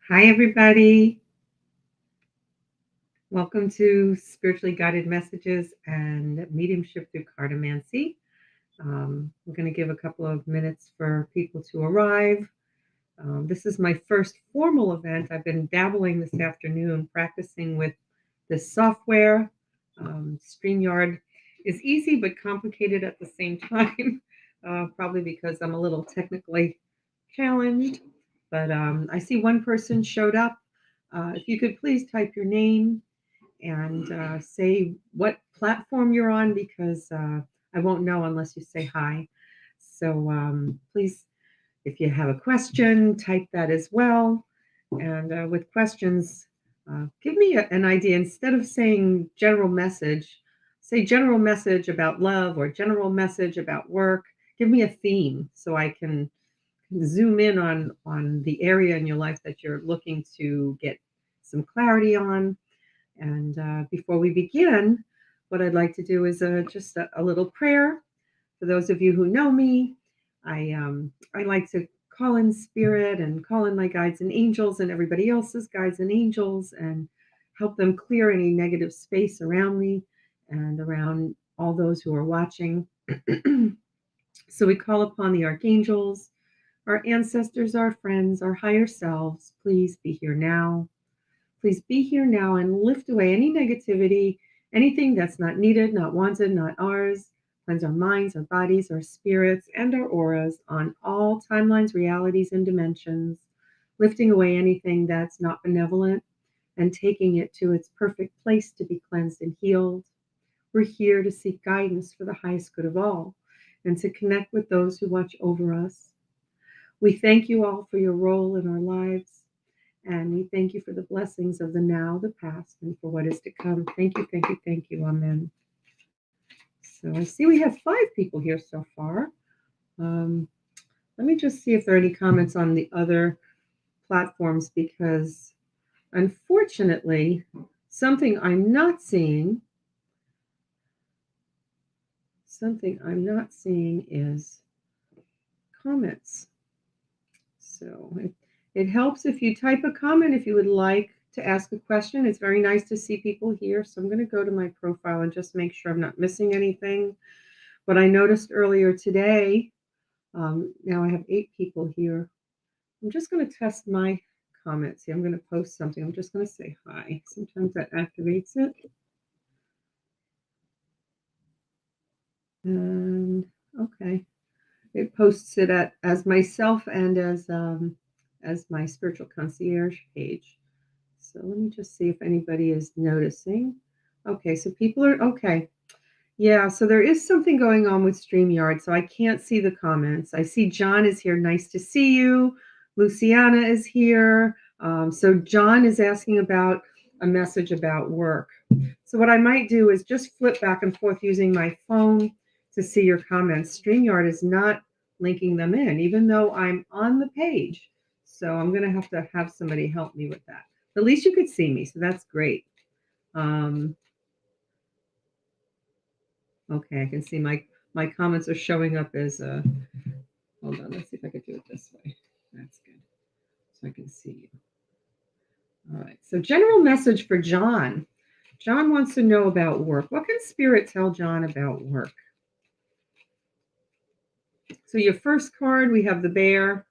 Hi, everybody. Welcome to Spiritually Guided Messages and Mediumship through Cartomancy. I'm going to give a couple of minutes for people to arrive. This is my first formal event. I've been dabbling this afternoon, practicing with this software. StreamYard is easy but complicated at the same time, probably because I'm a little technically challenged. But I see one person showed up. If you could please type your name and say what platform you're on, because I won't know unless you say hi. So please, if you have a question, type that as well. And with questions, give me an idea. Instead of saying general message, say general message about love or general message about work. Give me a theme so I can zoom in on the area in your life that you're looking to get some clarity on. And before we begin, what I'd like to do is just a little prayer. For those of you who know me, I like to call in spirit and call in my guides and angels and everybody else's guides and angels and help them clear any negative space around me and around all those who are watching. So we call upon the archangels, our ancestors, our friends, our higher selves. Please be here now. Please be here now and lift away any negativity, anything that's not needed, not wanted, not ours. Cleanse our minds, our bodies, our spirits, and our auras on all timelines, realities, and dimensions, lifting away anything that's not benevolent and taking it to its perfect place to be cleansed and healed. We're here to seek guidance for the highest good of all and to connect with those who watch over us. We thank you all for your role in our lives. And we thank you for the blessings of the now, the past, and for what is to come. Thank you, thank you, thank you. Amen. So I see we have 5 people here so far. Um, Let me just see if there are any comments on the other platforms, because unfortunately, something I'm not seeing is comments. So it helps if you type a comment if you would like to ask a question. It's very nice to see people here. So I'm going to go to my profile and just make sure I'm not missing anything. What I noticed earlier today, now I have 8 people here. I'm just going to test my comments here. I'm going to post something. I'm just going to say hi. Sometimes that activates it. And okay, it posts it as myself and as my spiritual concierge page. So let me just see if anybody is noticing. Okay, so people are okay. Yeah, so there is something going on with StreamYard, so I can't see the comments. I see John is here. Nice to see you. Luciana is here. So John is asking about a message about work. So what I might do is just flip back and forth using my phone to see your comments. StreamYard is not linking them in, even though I'm on the page. So I'm going to have somebody help me with that. At least you could see me, so that's great. Um, okay, I can see my comments are showing up as hold on, let's see if I could do it this way. That's good. So I can see you. All right. So general message for John. John wants to know about work. What can Spirit tell John about work? So your first card, we have the bear.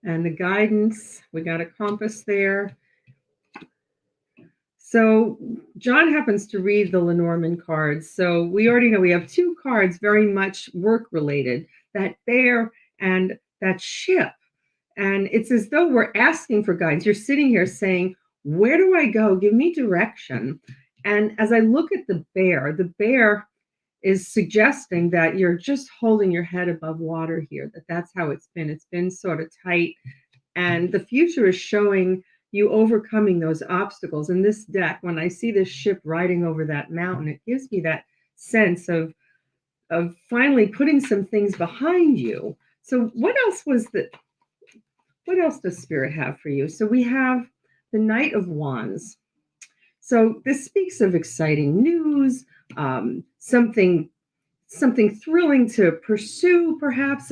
And the guidance, we got a compass there. So John happens to read the Lenormand cards. So we already know we have 2 cards very much work related, that bear and that ship. And it's as though we're asking for guidance. You're sitting here saying, where do I go? Give me direction. And as I look at the bear is suggesting that you're just holding your head above water here, that's how it's been. It's been sort of tight. And the future is showing you overcoming those obstacles. In this deck, when I see this ship riding over that mountain, it gives me that sense of finally putting some things behind you. So what else does Spirit have for you? So we have the Knight of Wands. So this speaks of exciting news, something something thrilling to pursue, perhaps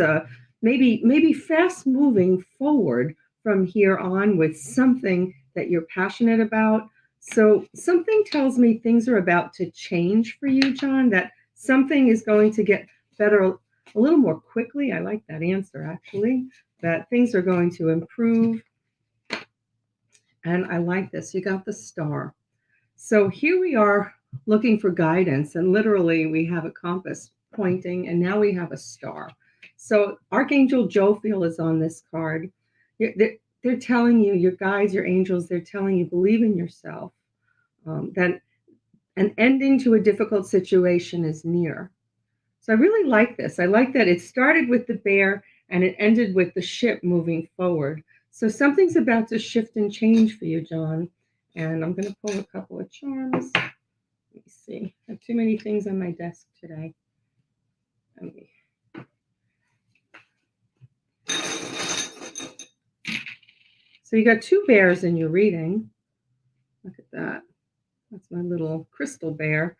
maybe fast moving forward from here on with something that you're passionate about. So something tells me things are about to change for you, John, that something is going to get better a little more quickly. I like that answer, actually, that things are going to improve. And I like this. You got the star. So here we are looking for guidance, and literally we have a compass pointing, and now we have a star. So Archangel Jophiel is on this card. They're telling you, your guides, your angels, they're telling you, believe in yourself, that an ending to a difficult situation is near. So I really like this. I like that it started with the bear and it ended with the ship moving forward. So something's about to shift and change for you, John. And I'm going to pull a couple of charms. Let me see. I have too many things on my desk today. So you got two bears in your reading. Look at that. That's my little crystal bear,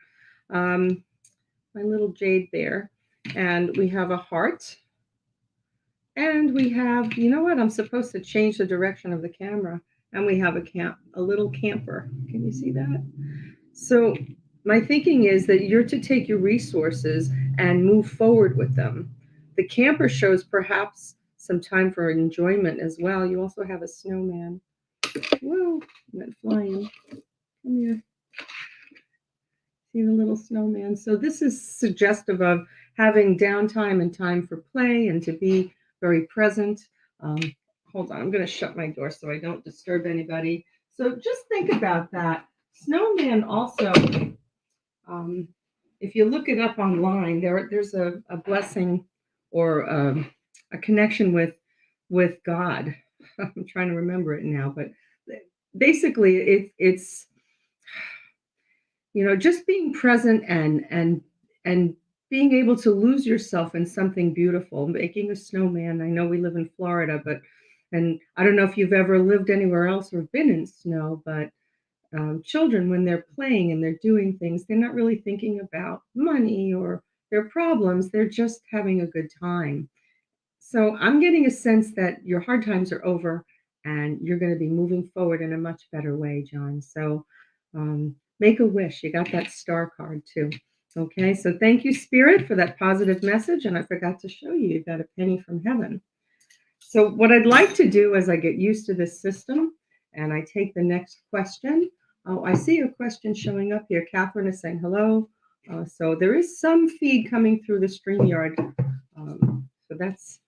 my little jade bear. And we have a heart. And we have, you know what? I'm supposed to change the direction of the camera. And we have a little camper. Can you see that? So my thinking is that you're to take your resources and move forward with them. The camper shows perhaps some time for enjoyment as well. You also have a snowman. Whoa, I went flying. Come here. See the little snowman. So this is suggestive of having downtime and time for play and to be very present. Um, Hold on, I'm going to shut my door so I don't disturb anybody. So just think about that. Snowman also, if you look it up online, there's a blessing or a connection with God. I'm trying to remember it now, but basically it's just being present and being able to lose yourself in something beautiful, making a snowman. I know we live in Florida, and I don't know if you've ever lived anywhere else or been in snow, but children, when they're playing and they're doing things, they're not really thinking about money or their problems. They're just having a good time. So I'm getting a sense that your hard times are over and you're going to be moving forward in a much better way, John. So make a wish. You got that star card too. Okay, so thank you, Spirit, for that positive message. And I forgot to show you, you got a penny from heaven. So what I'd like to do as I get used to this system and I take the next question. Oh, I see a question showing up here. Catherine is saying hello. So there is some feed coming through the StreamYard. So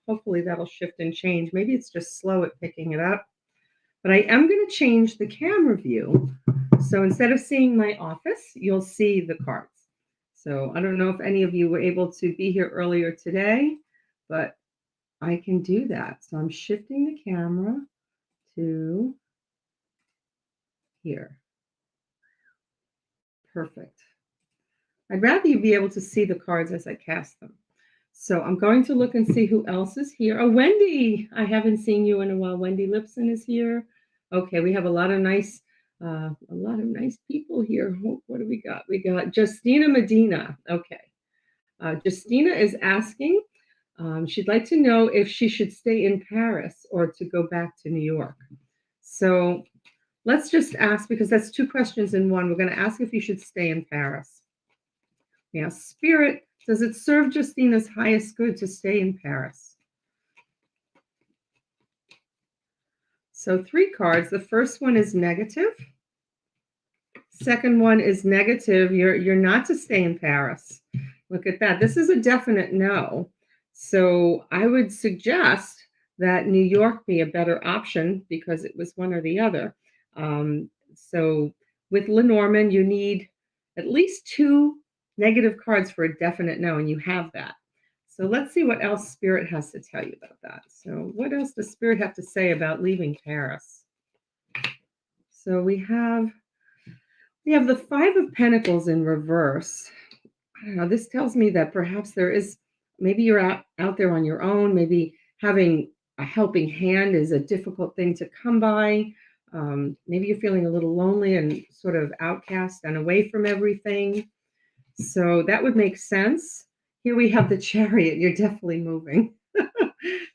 hopefully that'll shift and change. Maybe it's just slow at picking it up. But I am going to change the camera view. So instead of seeing my office, you'll see the cards. So I don't know if any of you were able to be here earlier today, but I can do that. So I'm shifting the camera to here. Perfect. I'd rather you be able to see the cards as I cast them. So I'm going to look and see who else is here. Oh, Wendy, I haven't seen you in a while. Wendy Lipson is here. Okay, we have a lot of nice people here. What do we got? We got Justina Medina. Okay. Justina is asking, she'd like to know if she should stay in Paris or to go back to New York. So let's just ask, because that's two questions in one. We're going to ask if you should stay in Paris. Yeah, Spirit, does it serve Justina's highest good to stay in Paris? So 3 cards. The first one is negative. Second one is negative. You're not to stay in Paris. Look at that. This is a definite no. So I would suggest that New York be a better option because it was one or the other. So with Lenormand, you need at least 2 negative cards for a definite no, and you have that. So let's see what else Spirit has to tell you about that. So what else does Spirit have to say about leaving Paris? So we have the 5 of Pentacles in reverse. I don't know, this tells me that perhaps maybe you're out there on your own, maybe having a helping hand is a difficult thing to come by. Maybe you're feeling a little lonely and sort of outcast and away from everything. So that would make sense Here we have the chariot. You're definitely moving.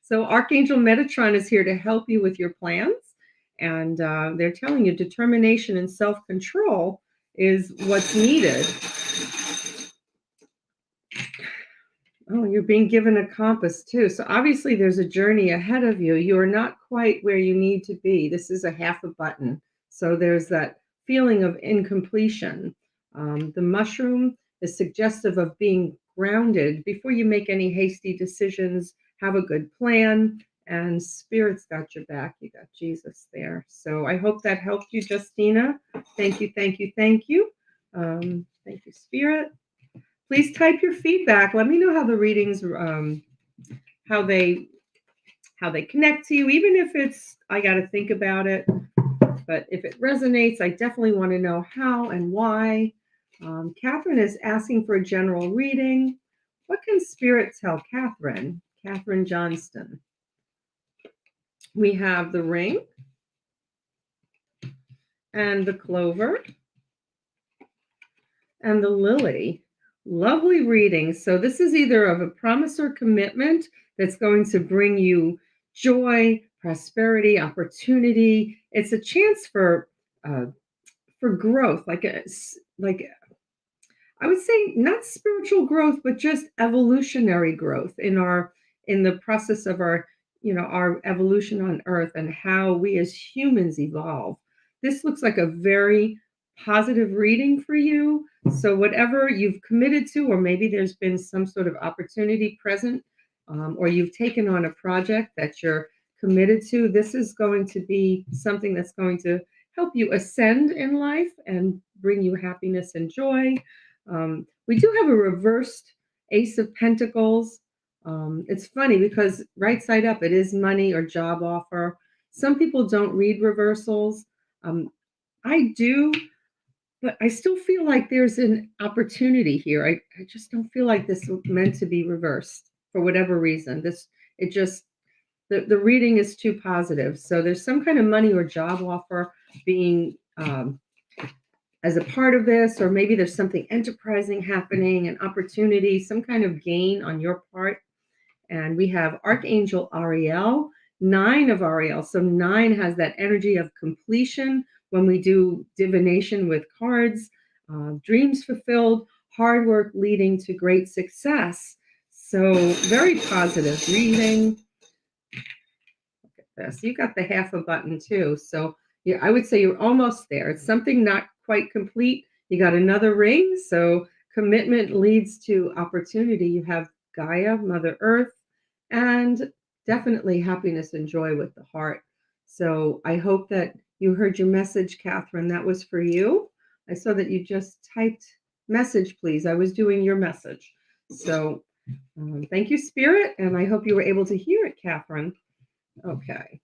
So Archangel Metatron is here to help you with your plans. And they're telling you determination and self-control is what's needed. Oh, you're being given a compass too. So obviously there's a journey ahead of you. You are not quite where you need to be. This is a half a button. So there's that feeling of incompletion. The mushroom is suggestive of being grounded before you make any hasty decisions. Have a good plan, and Spirit's got your back. You got Jesus there. So I hope that helped you, Justina. Thank you, thank you, thank you. Thank you, Spirit. Please type your feedback. Let me know how the readings, how they connect to you, even if it's I got to think about it. But if it resonates, I definitely want to know how and why. Catherine is asking for a general reading. What can Spirit tell Catherine? Catherine Johnston. We have the ring and the clover and the lily. Lovely reading. So this is either of a promise or commitment that's going to bring you joy, prosperity, opportunity. It's a chance for growth, like I would say not spiritual growth, but just evolutionary growth in the process of our our evolution on Earth and how we as humans evolve. This looks like a very positive reading for you. So whatever you've committed to, or maybe there's been some sort of opportunity present, or you've taken on a project that you're committed to, this is going to be something that's going to help you ascend in life and bring you happiness and joy. We do have a reversed Ace of Pentacles. It's funny because right side up, it is money or job offer. Some people don't read reversals. I do, but I still feel like there's an opportunity here. I just don't feel like this was meant to be reversed for whatever reason. It just, the reading is too positive. So there's some kind of money or job offer being as a part of this, or maybe there's something enterprising happening, an opportunity, some kind of gain on your part. And we have Archangel Ariel, 9 of Ariel. So 9 has that energy of completion when we do divination with cards, dreams fulfilled, hard work leading to great success. So very positive reading. Look at this. You got the half a button too. So yeah, I would say you're almost there. It's something not quite complete. You got another ring. So commitment leads to opportunity. You have Gaia, Mother Earth, and definitely happiness and joy with the heart. So I hope that you heard your message, Catherine. That was for you. I saw that you just typed message, please. I was doing your message. So thank you, Spirit, and I hope you were able to hear it, Catherine. Okay.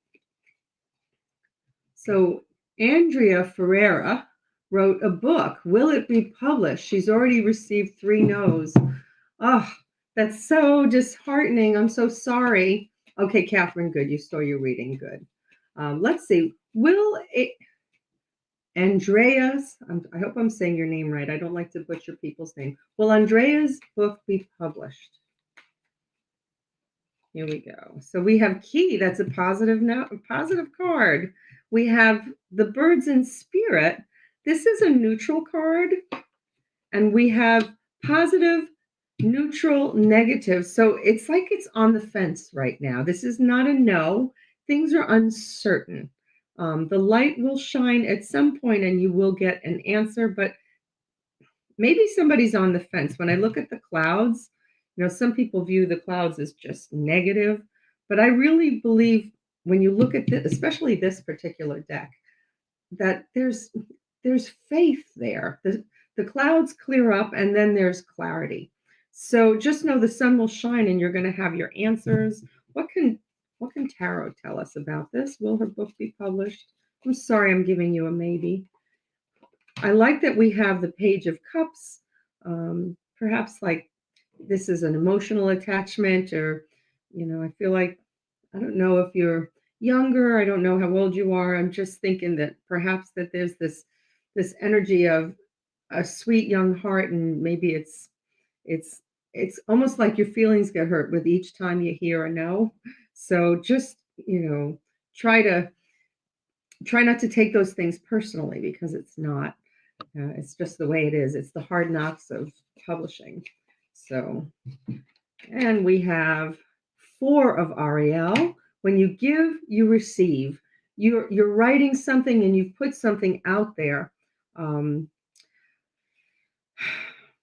So Andrea Ferreira wrote a book. Will it be published? She's already received 3 no's. Oh, that's so disheartening. I'm so sorry. Okay, Catherine, good. You stole your reading. Good. Let's see. Will it, Andrea's, I hope I'm saying your name right. I don't like to butcher people's name. Will Andrea's book be published? Here we go. So we have key. That's a positive note, a positive card. We have the birds in spirit. This is a neutral card. And we have positive, neutral, negative. So it's like it's on the fence right now. This is not a no. Things are uncertain. The light will shine at some point and you will get an answer, but maybe somebody's on the fence. When I look at the clouds, some people view the clouds as just negative, but I really believe when you look at this, especially this particular deck, that there's faith there. The clouds clear up and then there's clarity. So just know the sun will shine and you're going to have your answers. What can tarot tell us about this? Will her book be published? I'm sorry, I'm giving you a maybe. I like that we have the Page of Cups. Perhaps like this is an emotional attachment, or I feel like, I don't know if you're younger, I don't know how old you are. I'm just thinking that perhaps that there's this energy of a sweet young heart, and maybe it's it's almost like your feelings get hurt with each time you hear a no. So just, try to try not to take those things personally because it's not. It's just the way it is. It's the hard knocks of publishing. So, and we have 4 of Ariel. When you give, you receive. You're writing something and you've put something out there. Um,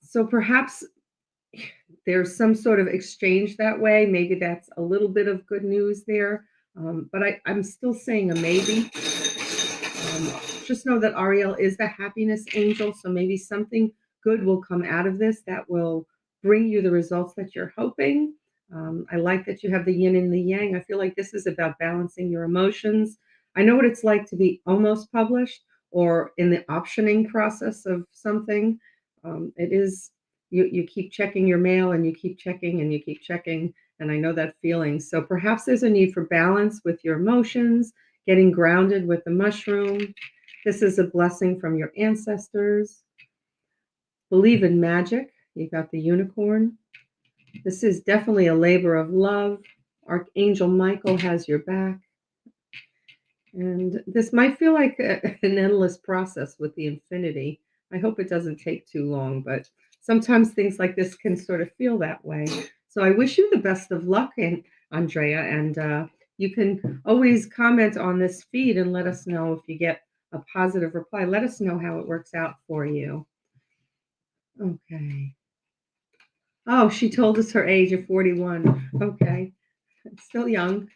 so perhaps there's some sort of exchange that way. Maybe that's a little bit of good news there. But I'm still saying a maybe. Just know that Ariel is the happiness angel. So maybe something good will come out of this that will bring you the results that you're hoping. I like that you have the yin and the yang. I feel like this is about balancing your emotions. I know what it's like to be almost published or in the optioning process of something. It is, you keep checking your mail and you keep checking and you keep checking. And I know that feeling. So perhaps there's a need for balance with your emotions, getting grounded with the mushroom. This is a blessing from your ancestors. Believe in magic. You got the unicorn. This is definitely a labor of love. Archangel Michael has your back. And this might feel like an endless process with the infinity. I hope it doesn't take too long, but sometimes things like this can sort of feel that way. So I wish you the best of luck, Andrea, and you can always comment on this feed and let us know if you get a positive reply. Let us know how it works out for you. Okay. Oh, she told us her age of 41. Okay. Still young.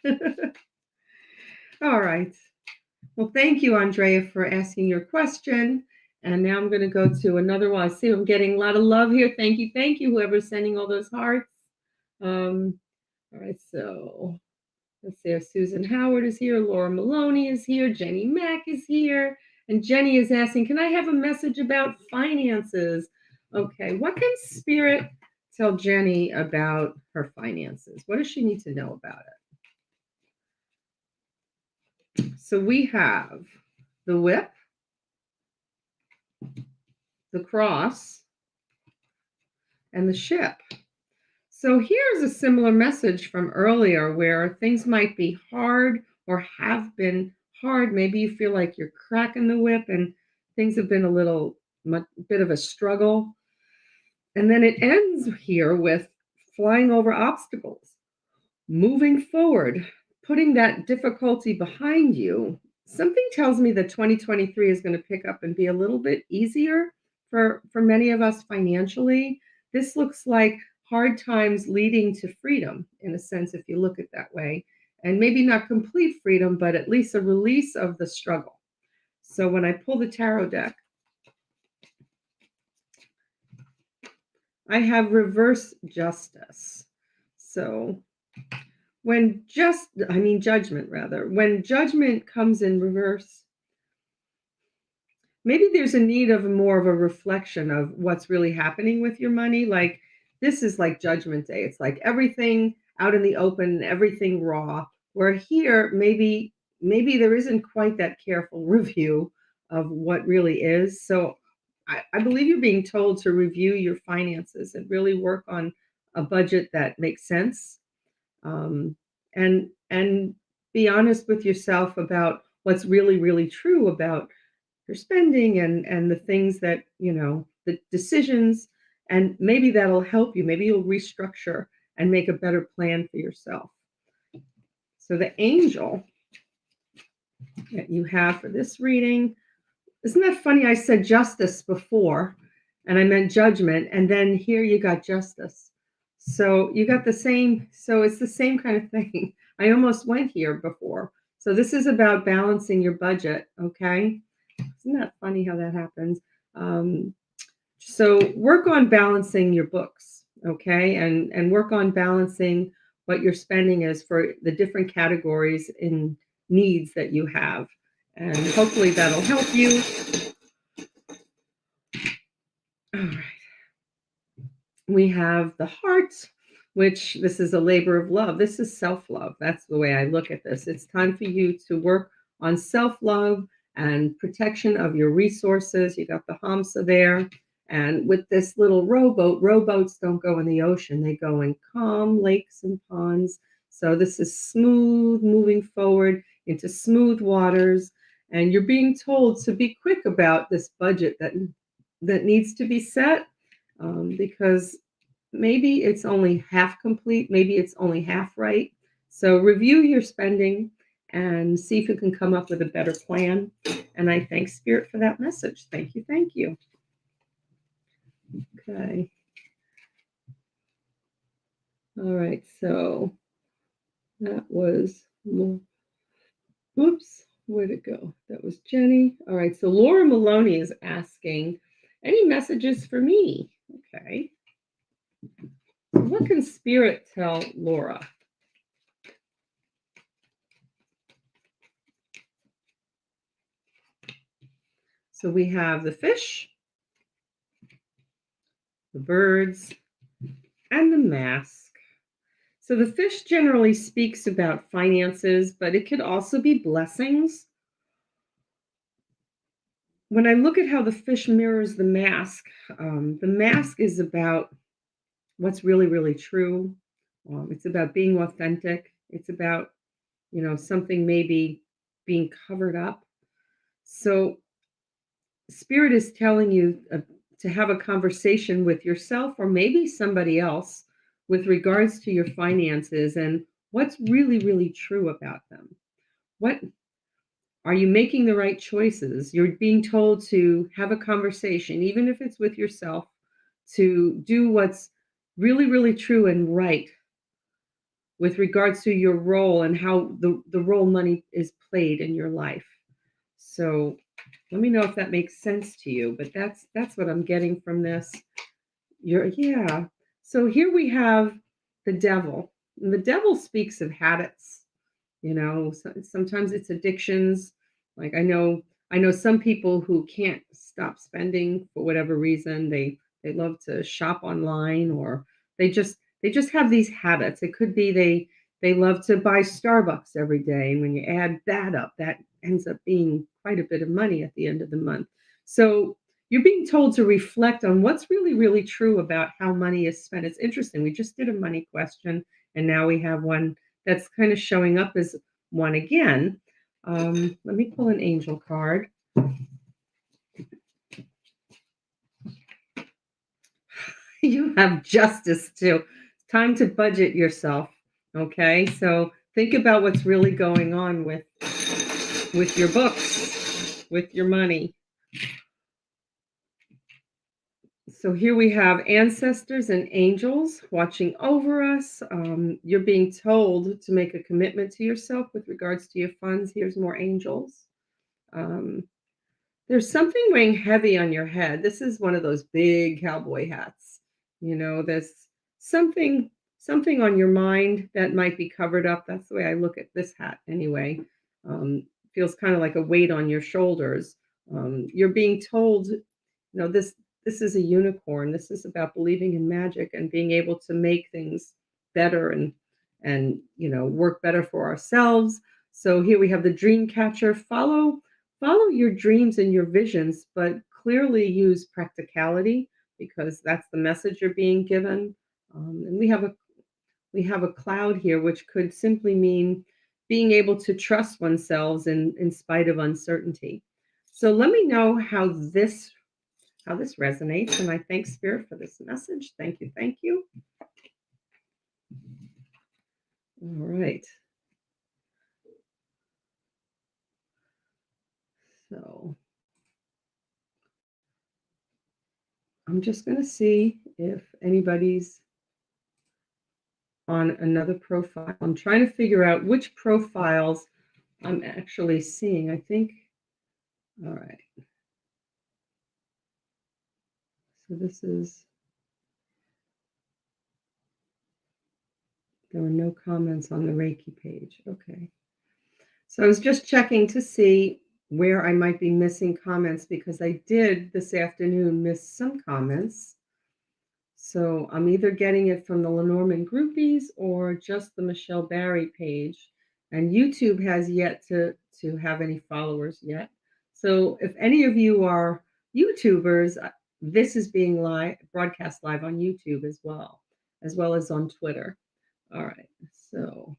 All right. Well, thank you, Andrea, for asking your question. And now I'm going to go to another one. I see I'm getting a lot of love here. Thank you. Thank you, whoever's sending all those hearts. All right. So let's see if Susan Howard is here. Laura Maloney is here. Jenny Mack is here. And Jenny is asking, can I have a message about finances? Okay. What can Spirit tell Jenny about her finances? What does she need to know about it? So we have the whip, the cross, and the ship. So here's a similar message from earlier where things might be hard or have been hard. Maybe you feel like you're cracking the whip and things have been a bit of a struggle. And then it ends here with flying over obstacles, moving forward, putting that difficulty behind you. Something tells me that 2023 is going to pick up and be a little bit easier for many of us financially. This looks like hard times leading to freedom, in a sense, if you look at it that way. And maybe not complete freedom, but at least a release of the struggle. So when I pull the tarot deck, I have reverse justice. So judgment rather. When judgment comes in reverse, maybe there's a need of more of a reflection of what's really happening with your money. Like this is like judgment day. It's like everything out in the open, everything raw. Where here, maybe there isn't quite that careful review of what really is. So I believe you're being told to review your finances and really work on a budget that makes sense. And be honest with yourself about what's really, really true about your spending and the things that, the decisions, and maybe that'll help you. Maybe you'll restructure and make a better plan for yourself. So the angel that you have for this reading, isn't that funny? I said justice before and I meant judgment, and then here you got justice. So you got the same, so it's the same kind of thing. I almost went here before. So this is about balancing your budget, okay? Isn't that funny how that happens? So work on balancing your books, okay? And work on balancing what your spending is for the different categories in needs that you have. And hopefully that'll help you. All right. We have the heart, which this is a labor of love. This is self-love. That's the way I look at this. It's time for you to work on self-love and protection of your resources. You got the Hamsa there. And with this little rowboats don't go in the ocean. They go in calm lakes and ponds. So this is smooth, moving forward into smooth waters. And you're being told to be quick about this budget that needs to be set, because maybe it's only half complete, maybe it's only half right. So review your spending and see if you can come up with a better plan. And I thank Spirit for that message. Thank you. Thank you. Okay. All right. So that was, oops, where'd it go? That was Jenny. All right. So Laura Maloney is asking, any messages for me? Okay. What can Spirit tell Laura? So we have the fish, the birds, and the mask. So the fish generally speaks about finances, but it could also be blessings. When I look at how the fish mirrors the mask is about what's really, really true. It's about being authentic. It's about, something maybe being covered up. So Spirit is telling you to have a conversation with yourself or maybe somebody else with regards to your finances and what's really, really true about them. What are you making the right choices? You're being told to have a conversation, even if it's with yourself, to do what's really, really true and right with regards to your role and how the role money is played in your life. So let me know if that makes sense to you, but that's what I'm getting from this. Yeah. So here we have the devil. And the devil speaks of habits. Sometimes it's addictions. Like I know some people who can't stop spending for whatever reason. They love to shop online, or they just have these habits. It could be they love to buy Starbucks every day, and when you add that up, that ends up being quite a bit of money at the end of the month. So you're being told to reflect on what's really, really true about how money is spent. It's interesting. We just did a money question, and now we have one that's kind of showing up as one again. Let me pull an angel card. You have justice too. Time to budget yourself. Okay, so think about what's really going on with your books, with your money. So here we have ancestors and angels watching over us. You're being told to make a commitment to yourself with regards to your funds. Here's more angels. Um, there's something weighing heavy on your head. This is one of those big cowboy hats. There's something on your mind that might be covered up. That's the way I look at this hat anyway. Feels kind of like a weight on your shoulders. You're being told, this is a unicorn. This is about believing in magic and being able to make things better and work better for ourselves. So here we have the dream catcher. Follow your dreams and your visions, but clearly use practicality, because that's the message you're being given. And we have a cloud here, which could simply mean being able to trust oneself in spite of uncertainty. So let me know how this resonates. And I thank Spirit for this message. Thank you. Thank you. All right. So I'm just going to see if anybody's on another profile. I'm trying to figure out which profiles I'm actually seeing. I think, all right. So there were no comments on the Reiki page. Okay. So I was just checking to see where I might be missing comments, because I did this afternoon miss some comments. So I'm either getting it from the Lenormand groupies or just the Michelle Barrie page. And YouTube has yet to have any followers yet. So if any of you are YouTubers, this is being broadcast live on YouTube as well as on Twitter. All right, so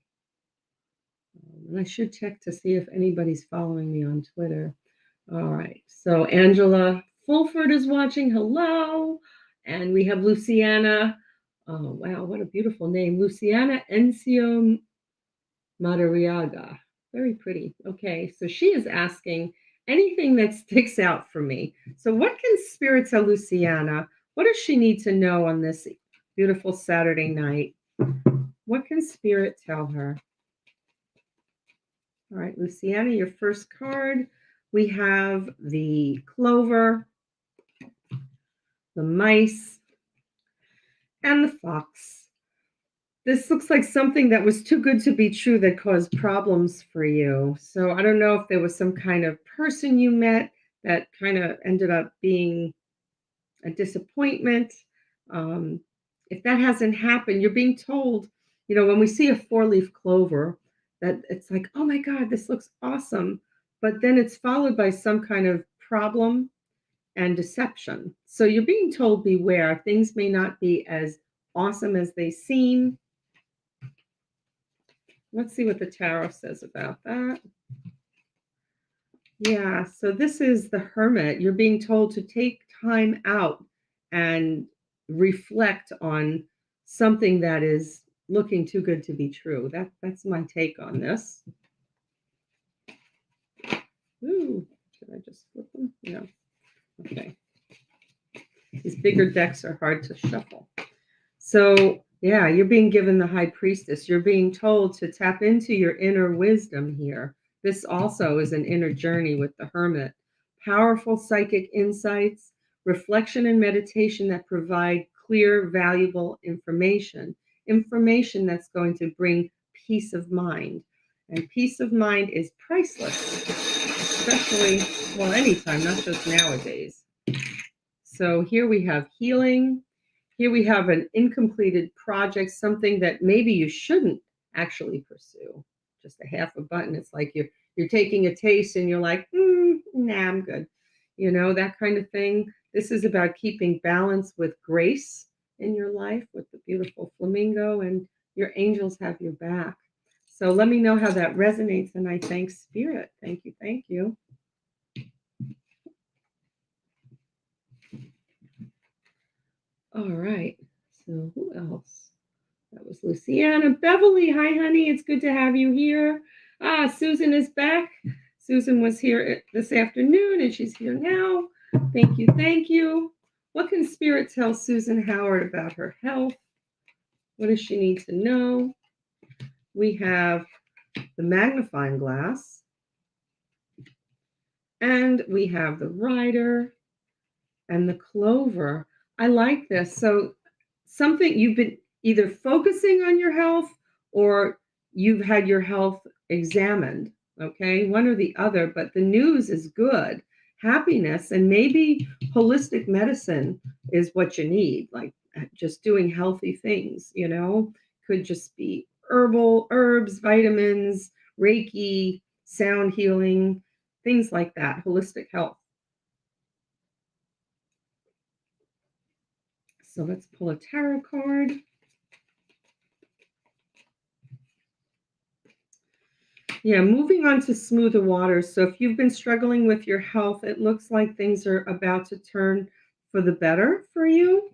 and I should check to see if anybody's following me on Twitter. All right, so Angela Fulford is watching. Hello, and we have Luciana. Oh wow, what a beautiful name, Luciana Encio Madariaga. Very pretty. Okay, so she is asking anything that sticks out for me. So, what can Spirit tell Luciana? What does she need to know on this beautiful Saturday night? What can Spirit tell her? All right, Luciana, your first card. We have the clover, the mice, and the fox. This looks like something that was too good to be true that caused problems for you. So I don't know if there was some kind of person you met that kind of ended up being a disappointment. Um, if that hasn't happened, you're being told, when we see a four-leaf clover, that it's like, oh my God, this looks awesome. But then it's followed by some kind of problem and deception. So you're being told, beware, things may not be as awesome as they seem. Let's see what the tarot says about that. Yeah, so this is the Hermit. You're being told to take time out and reflect on something that is looking too good to be true. That's my take on this. Ooh, should I just flip them? No. Okay. These bigger decks are hard to shuffle. So, yeah, you're being given the High Priestess. You're being told to tap into your inner wisdom here. This also is an inner journey with the Hermit. Powerful psychic insights, reflection and meditation that provide clear, valuable information. Information that's going to bring peace of mind. And peace of mind is priceless, especially, well, anytime, not just nowadays. So here we have healing. Here we have an incompleted project, something that maybe you shouldn't actually pursue. Just a half a button. It's like you're taking a taste and you're like, nah, I'm good. That kind of thing. This is about keeping balance with grace in your life with the beautiful flamingo, and your angels have your back. So let me know how that resonates, and I thank Spirit. Thank you. Thank you. All right. So who else? That was Luciana. Beverly, hi, honey. It's good to have you here. Susan is back. Susan was here this afternoon, and she's here now. Thank you. Thank you. What can Spirit tell Susan Howard about her health? What does she need to know? We have the magnifying glass, and we have the rider and the clover. I like this. So something you've been either focusing on your health or you've had your health examined, okay? One or the other, but the news is good. Happiness and maybe holistic medicine is what you need, like just doing healthy things, could just be herbs, vitamins, Reiki, sound healing, things like that, holistic health. So let's pull a tarot card. Yeah, moving on to smoother waters. So if you've been struggling with your health, it looks like things are about to turn for the better for you.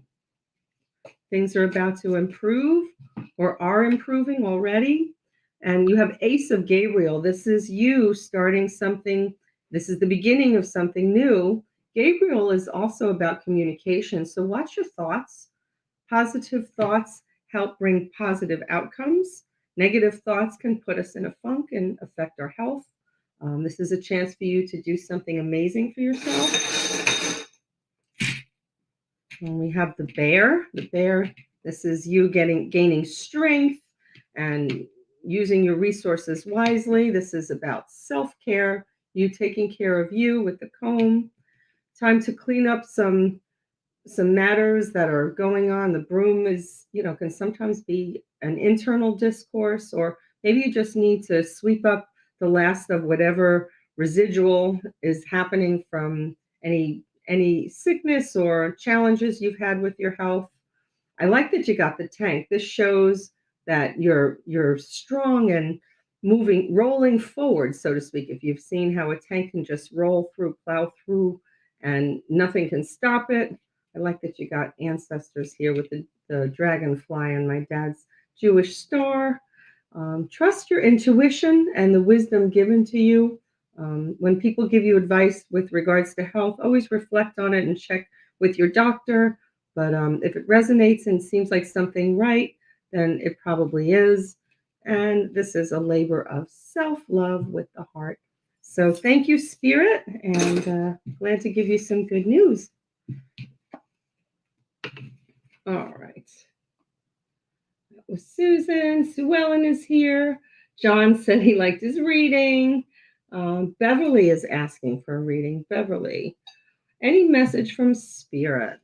Things are about to improve or are improving already. And you have Ace of Gabriel. This is you starting something. This is the beginning of something new. Gabriel is also about communication. So watch your thoughts. Positive thoughts help bring positive outcomes. Negative thoughts can put us in a funk and affect our health. This is a chance for you to do something amazing for yourself. And we have the bear. The bear, this is you gaining strength and using your resources wisely. This is about self-care, you taking care of you with the comb. Time to clean up some matters that are going on. The broom is, can sometimes be an internal discourse, or maybe you just need to sweep up the last of whatever residual is happening from any any sickness or challenges you've had with your health. I like that you got the tank. This shows that you're strong and moving, rolling forward, so to speak. If you've seen how a tank can just roll through, plow through, and nothing can stop it. I like that you got ancestors here with the dragonfly and my dad's Jewish star. Trust your intuition and the wisdom given to you. When people give you advice with regards to health, always reflect on it and check with your doctor. But if it resonates and seems like something right, then it probably is. And this is a labor of self-love with the heart. So thank you, Spirit, and glad to give you some good news. All right. That was Susan. Sue Ellen is here. John said he liked his reading. Beverly is asking for a reading. Beverly, any message from Spirit?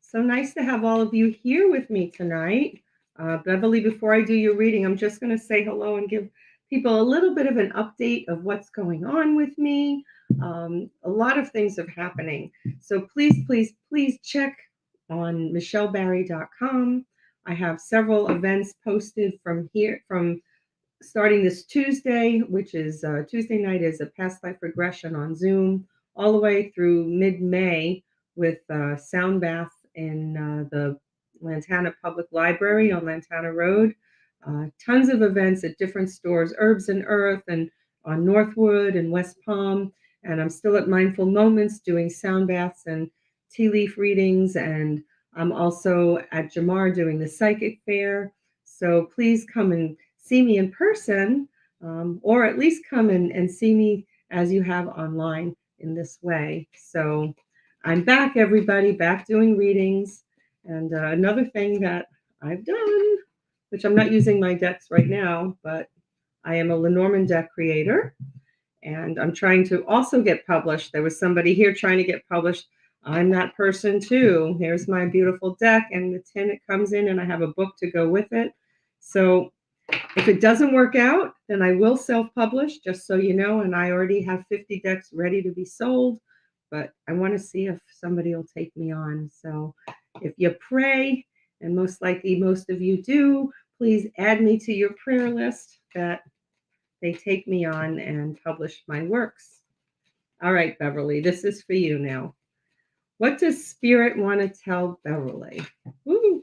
So nice to have all of you here with me tonight. Beverly, before I do your reading, I'm just going to say hello and give people a little bit of an update of what's going on with me. A lot of things are happening. So please, please, please check on michellebarrie.com. I have several events posted from here, from starting this Tuesday, which is Tuesday night is a past life regression on Zoom, all the way through mid-May with sound bath in the Lantana Public Library on Lantana Road. Tons of events at different stores, Herbs and Earth and on Northwood and West Palm. And I'm still at Mindful Moments doing sound baths and tea leaf readings. And I'm also at Jamar doing the psychic fair. So please come and see me in person, or at least come and see me as you have online in this way. So I'm back, everybody, back doing readings. And another thing that I've done, which I'm not using my decks right now, but I am a Lenormand deck creator, and I'm trying to also get published. There was somebody here trying to get published. I'm that person too. Here's my beautiful deck and the tin it comes in, and I have a book to go with it. So if it doesn't work out, then I will self-publish, just so you know, and I already have 50 decks ready to be sold, but I want to see if somebody will take me on. So if you pray, and most likely most of you do, please add me to your prayer list that they take me on and publish my works. All right, Beverly, this is for you now. What does Spirit want to tell Beverly? Woo!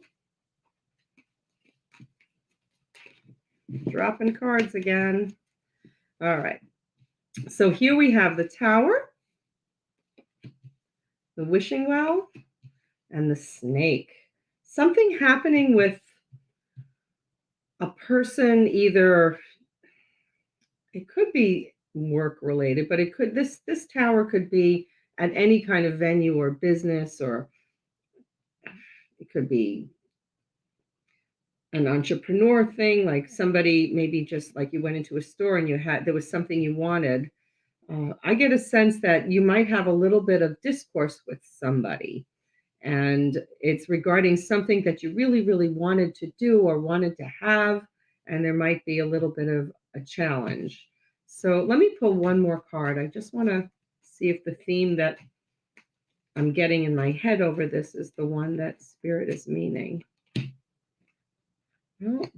Dropping cards again. All right. So here we have the Tower, the Wishing Well, and the Snake. Something happening with a person, either it could be work related, but it could this tower could be at any kind of venue or business, or it could be an entrepreneur thing, like somebody, maybe just like you went into a store and there was something you wanted. I get a sense that you might have a little bit of discourse with somebody, and it's regarding something that you really, really wanted to do or wanted to have, and there might be a little bit of a challenge. So let me pull one more card. I just want to see if the theme that I'm getting in my head over this is the one that Spirit is meaning. Well,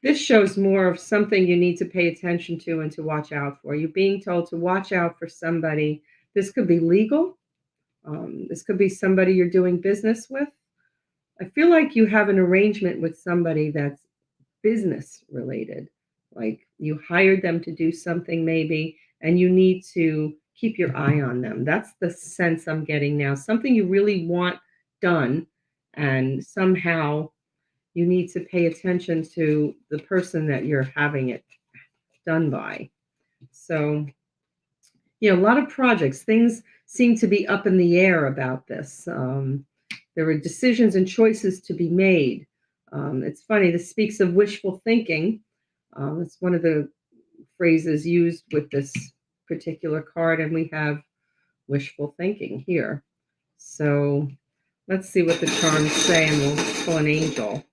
this shows more of something you need to pay attention to and to watch out for. You're being told to watch out for somebody. This could be legal. This could be somebody you're doing business with. I feel like you have an arrangement with somebody that's business related. Like you hired them to do something maybe, and you need to keep your eye on them. That's the sense I'm getting now. Something you really want done, and somehow you need to pay attention to the person that you're having it done by. So, a lot of projects, things seem to be up in the air about this. There are decisions and choices to be made. It's funny, this speaks of wishful thinking. It's one of the phrases used with this particular card, and we have wishful thinking here. So let's see what the charms say, and we'll pull an angel.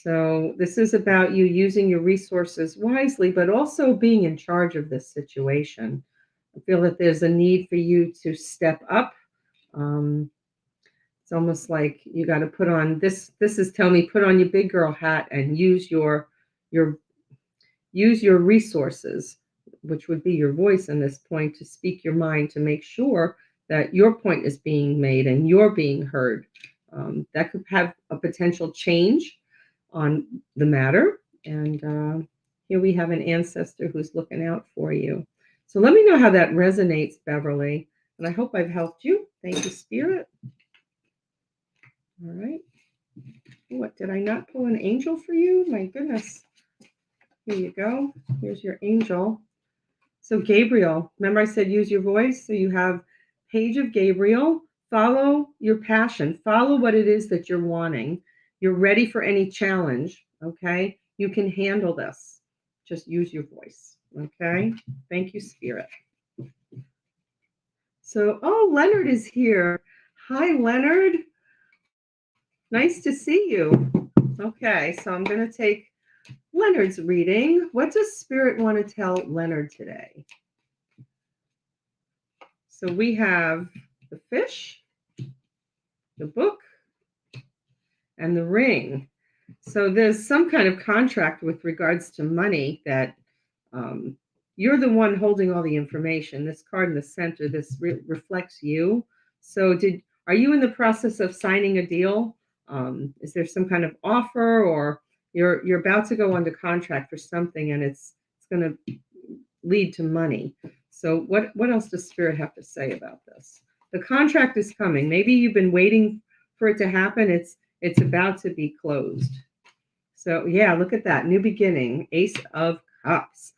So this is about you using your resources wisely, but also being in charge of this situation. I feel that there's a need for you to step up. Um, it's almost like you got to put on this. This is tell me put on your big girl hat and your use your resources, which would be your voice in this point, to speak your mind to make sure that your point is being made and you're being heard. That could have a potential change on the matter. And here we have an ancestor who's looking out for you. So let me know how that resonates, Beverly. And I hope I've helped you. Thank you, Spirit. All right. What, did I not pull an angel for you? My goodness. Here you go. Here's your angel. So Gabriel, remember I said use your voice? So you have Page of Gabriel. Follow your passion. Follow what it is that you're wanting. You're ready for any challenge, okay? You can handle this. Just use your voice, okay? Thank you, Spirit. So, oh, Leonard is here. Hi, Leonard. Nice to see you. Okay, so I'm going to take Leonard's reading. What does Spirit want to tell Leonard today? So we have the fish, the book, and the ring. So there's some kind of contract with regards to money that you're the one holding all the information. This card in the center, this reflects you. So are you in the process of signing a deal? Is there some kind of offer, or you're about to go under contract for something and it's going to lead to money? So what else does Spirit have to say about this? The contract is coming. Maybe you've been waiting for it to happen. It's about to be closed. So yeah, look at that. New beginning. Ace of Cups.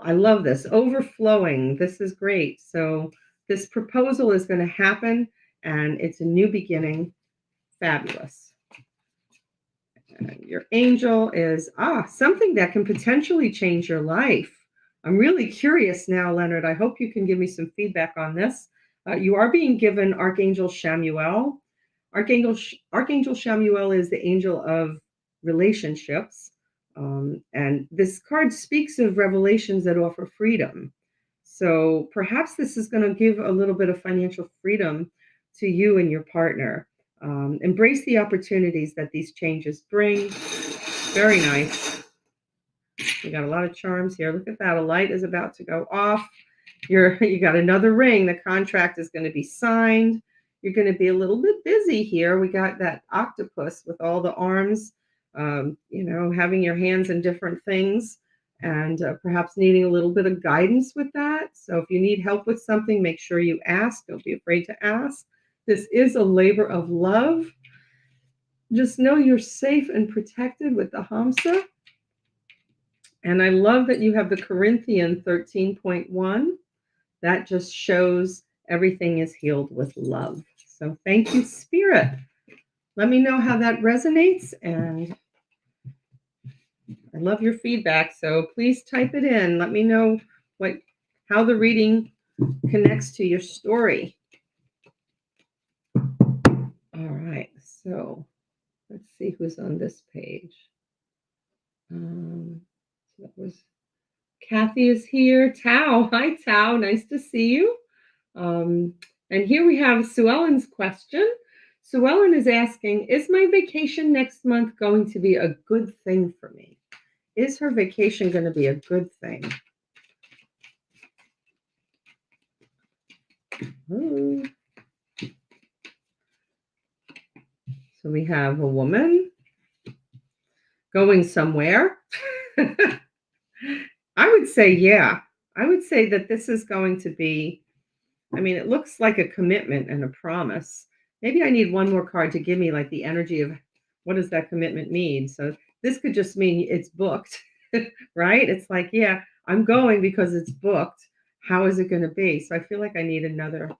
I love this. Overflowing. This is great. So this proposal is going to happen and it's a new beginning. Fabulous. And your angel is something that can potentially change your life. I'm really curious now, Leonard. I hope you can give me some feedback on this. You are being given Archangel Chamuel. Archangel Chamuel is the angel of relationships. And this card speaks of revelations that offer freedom. So perhaps this is going to give a little bit of financial freedom to you and your partner. Embrace the opportunities that these changes bring. Very nice. You got a lot of charms here. Look at that. A light is about to go off. You got another ring. The contract is going to be signed. You're going to be a little bit busy here. We got that octopus with all the arms, having your hands in different things and perhaps needing a little bit of guidance with that. So if you need help with something, make sure you ask. Don't be afraid to ask. This is a labor of love. Just know you're safe and protected with the Hamsa. And I love that you have the Corinthian 13.1. That just shows everything is healed with love. So thank you, Spirit. Let me know how that resonates. And I love your feedback. So please type it in. Let me know how the reading connects to your story. All right. So let's see who's on this page. So that was Kathy is here. Tao. Hi, Tao. Nice to see you. And here we have Sue Ellen's question. Sue Ellen is asking, is my vacation next month going to be a good thing for me? Is her vacation going to be a good thing? Oh. So we have a woman going somewhere. I would say, yeah. I would say that this is going to be, it looks like a commitment and a promise. Maybe I need one more card to give me like the energy of what does that commitment mean? So this could just mean it's booked, right? It's like, yeah, I'm going because it's booked. How is it going to be? So I feel like I need another.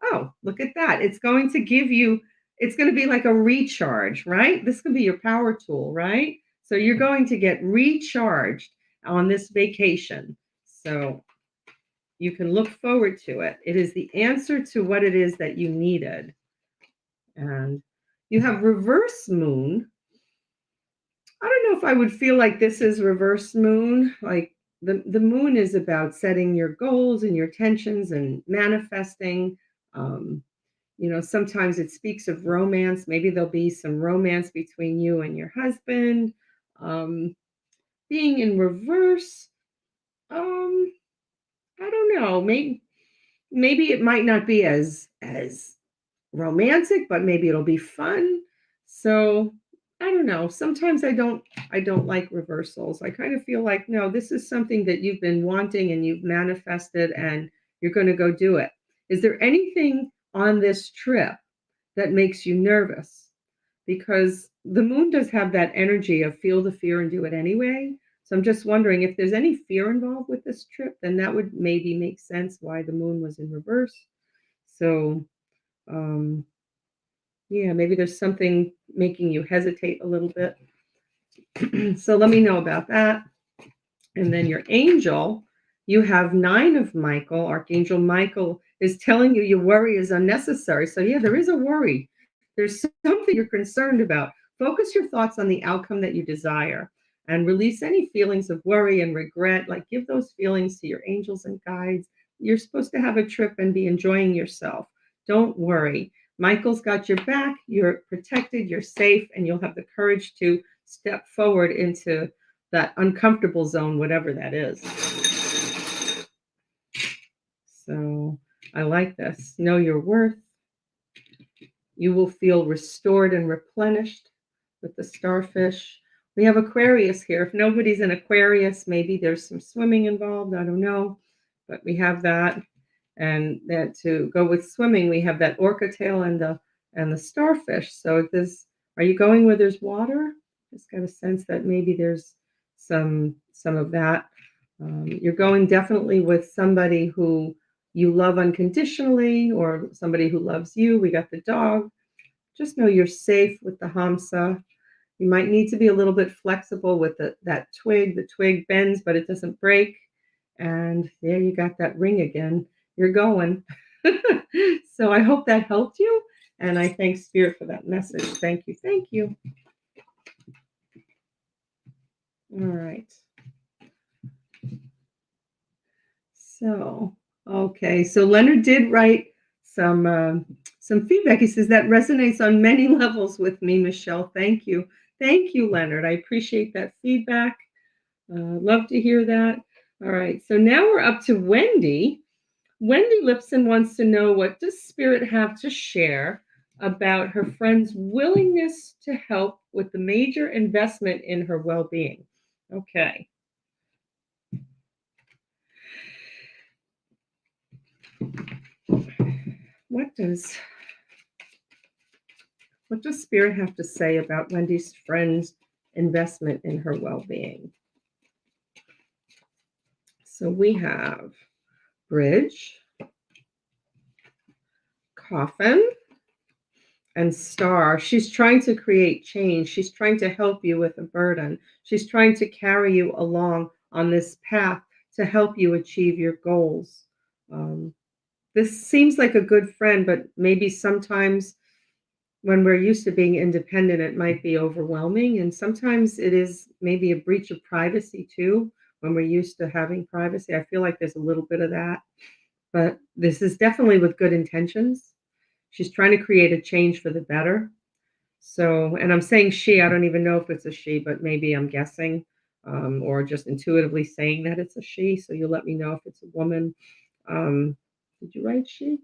Oh, look at that. It's going to give you, it's going to be like a recharge, right? This could be your power tool, right? So you're going to get recharged on this vacation. So you can look forward to it. It is the answer to what it is that you needed. And you have reverse moon. I don't know if I would feel like this is reverse moon. Like the moon is about setting your goals and your intentions and manifesting. Um, sometimes it speaks of romance. Maybe there'll be some romance between you and your husband. Um, being in reverse, um, I don't know. Maybe it might not be as romantic, but maybe it'll be fun. So I don't know. Sometimes I don't like reversals. I kind of feel like, no, this is something that you've been wanting and you've manifested and you're going to go do it. Is there anything on this trip that makes you nervous? Because the moon does have that energy of feel the fear and do it anyway. So I'm just wondering if there's any fear involved with this trip, then that would maybe make sense why the moon was in reverse. So um, yeah, maybe there's something making you hesitate a little bit. So let me know about that. And then your angel, you have 9 of Michael. Archangel Michael is telling you your worry is unnecessary. So yeah, there is a worry. There's something you're concerned about. Focus your thoughts on the outcome that you desire and release any feelings of worry and regret. Like give those feelings to your angels and guides. You're supposed to have a trip and be enjoying yourself. Don't worry. Michael's got your back. You're protected. You're safe. And you'll have the courage to step forward into that uncomfortable zone, whatever that is. So I like this. Know your worth. You will feel restored and replenished with the starfish. We have Aquarius here. If nobody's in Aquarius, maybe there's some swimming involved. I don't know. But we have that. And that to go with swimming, we have that orca tail and the starfish. So this, are you going where there's water? Just got a sense that maybe there's some of that. You're going definitely with somebody who you love unconditionally or somebody who loves you. We got the dog. Just know you're safe with the Hamsa. You might need to be a little bit flexible with that twig. The twig bends, but it doesn't break. And there you got that ring again. You're going. So I hope that helped you. And I thank Spirit for that message. Thank you. Thank you. All right. So, okay. So Leonard did write some feedback. He says that resonates on many levels with me, Michelle. Thank you. Thank you, Leonard. I appreciate that feedback. Love to hear that. All right. So now we're up to Wendy. Wendy Lipson wants to know, what does Spirit have to share about her friend's willingness to help with the major investment in her well-being? Okay. What does Spirit have to say about Wendy's friend's investment in her well-being? So we have Bridge, Coffin, and Star. She's trying to create change. She's trying to help you with a burden. She's trying to carry you along on this path to help you achieve your goals. This seems like a good friend, but maybe sometimes when we're used to being independent, it might be overwhelming. And sometimes it is maybe a breach of privacy too. When we're used to having privacy, I feel like there's a little bit of that. But this is definitely with good intentions. She's trying to create a change for the better. So, and I'm saying she, I don't even know if it's a she, but maybe I'm guessing or just intuitively saying that it's a she. So you'll let me know if it's a woman. Did you write she?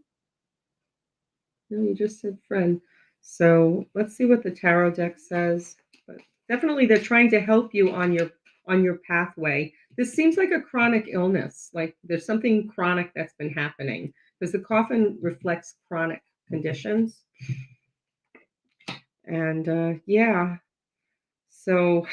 No, you just said friend. So let's see what the tarot deck says. But definitely they're trying to help you on your pathway. This seems like a chronic illness, like there's something chronic that's been happening because the coffin reflects chronic conditions. And yeah, so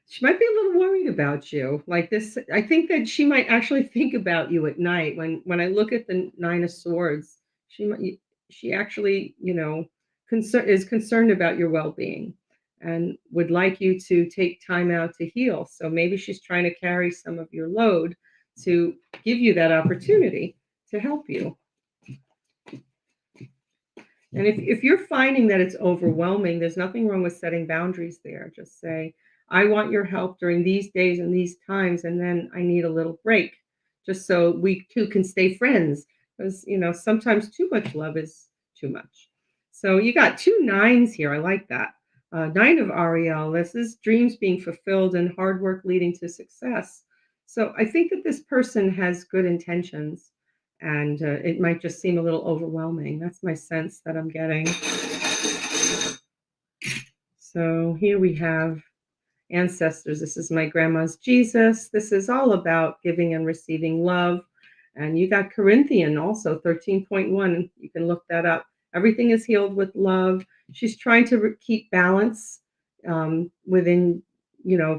she might be a little worried about you. Like this, I think that she might actually think about you at night. When I look at the 9 of Swords, she actually, is concerned about your well-being and would like you to take time out to heal. So maybe she's trying to carry some of your load to give you that opportunity to help you. And if you're finding that it's overwhelming, there's nothing wrong with setting boundaries there. Just say, I want your help during these days and these times, and then I need a little break just so we two can stay friends. Because, sometimes too much love is too much. So you got two nines here. I like that. Nine of Ariel. This is dreams being fulfilled and hard work leading to success. So I think that this person has good intentions, and it might just seem a little overwhelming. That's my sense that I'm getting. So here we have ancestors. This is my grandma's Jesus. This is all about giving and receiving love. And you got Corinthian also, 13.1. You can look that up. Everything is healed with love. She's trying to keep balance within,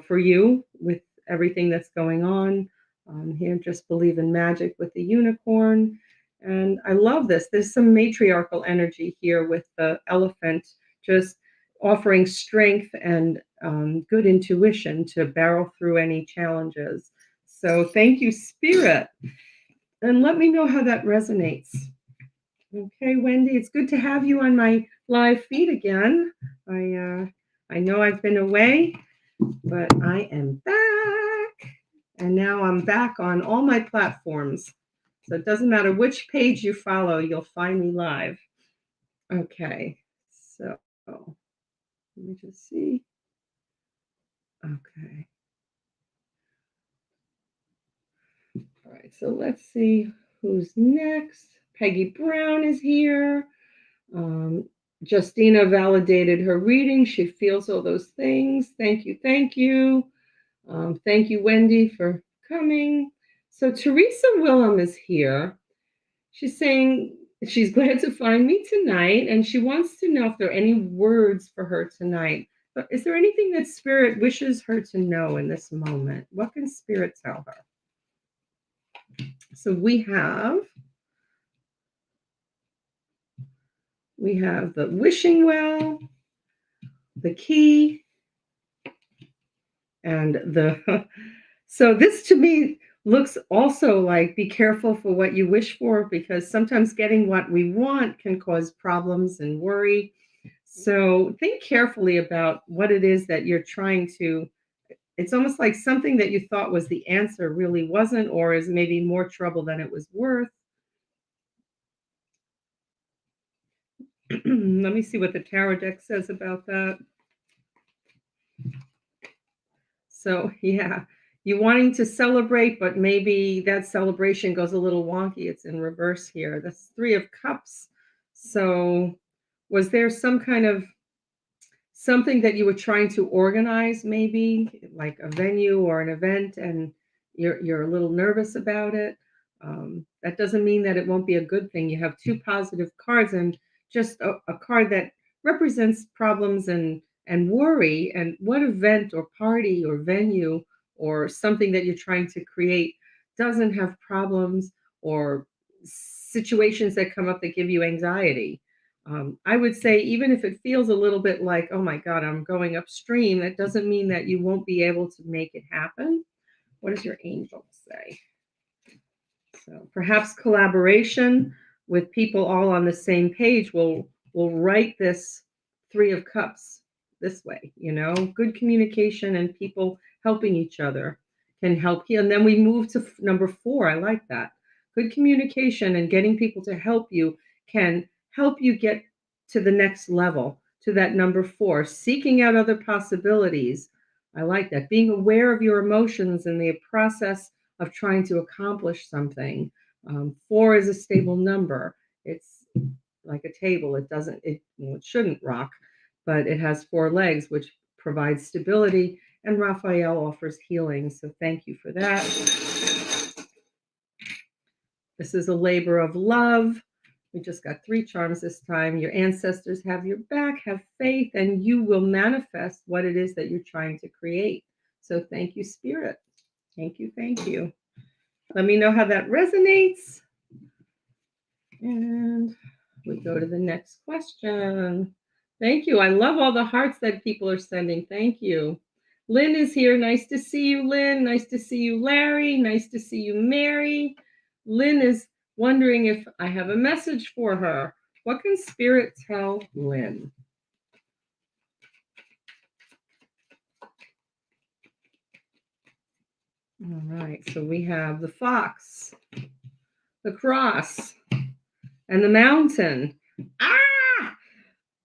for you with everything that's going on. Here, just believe in magic with the unicorn. And I love this. There's some matriarchal energy here with the elephant, just offering strength and good intuition to barrel through any challenges. So thank you, Spirit. And let me know how that resonates. Okay, Wendy, it's good to have you on my live feed again. I know I've been away, but I am back. And now I'm back on all my platforms. So it doesn't matter which page you follow, you'll find me live. Okay, so let me just see. Okay. All right, so let's see who's next. Peggy Brown is here. Justina validated her reading. She feels all those things. Thank you, thank you. Thank you, Wendy, for coming. So Teresa Willem is here. She's saying she's glad to find me tonight, and she wants to know if there are any words for her tonight. But is there anything that Spirit wishes her to know in this moment? What can Spirit tell her? So we have the wishing well, the key, and the so this to me looks also like be careful for what you wish for, because sometimes getting what we want can cause problems and worry. So think carefully about what it is that you're trying to. It's almost like something that you thought was the answer really wasn't, or is maybe more trouble than it was worth. Let me see what the tarot deck says about that. So, yeah, you wanting to celebrate, but maybe that celebration goes a little wonky. It's in reverse here. That's Three of Cups. So, was there some kind of something that you were trying to organize, maybe like a venue or an event, and you're a little nervous about it? That doesn't mean that it won't be a good thing. You have two positive cards, and just a card that represents problems and worry. And what event or party or venue or something that you're trying to create doesn't have problems or situations that come up that give you anxiety? I would say, even if it feels a little bit like, oh my God, I'm going upstream, that doesn't mean that you won't be able to make it happen. What does your angel say? So perhaps collaboration with people all on the same page will write this Three of Cups this way. Good communication and people helping each other can help you. And then we move to number 4. I like that. Good communication and getting people to help you can help you get to the next level, to that number 4, seeking out other possibilities. I like that. Being aware of your emotions in the process of trying to accomplish something. 4 is a stable number. It's like a table. It shouldn't rock, but it has 4 legs, which provides stability. And Raphael offers healing. So thank you for that. This is a labor of love. We just got 3 charms this time. Your ancestors have your back. Have faith, and you will manifest what it is that you're trying to create. So thank you, Spirit. Thank you. Thank you. Let me know how that resonates. And we go to the next question. Thank you. I love all the hearts that people are sending. Thank you. Lynn is here. Nice to see you, Lynn. Nice to see you, Larry. Nice to see you, Mary. Lynn is wondering if I have a message for her. What can Spirit tell Lynn? All right, so we have the fox, the cross, and the mountain. Ah,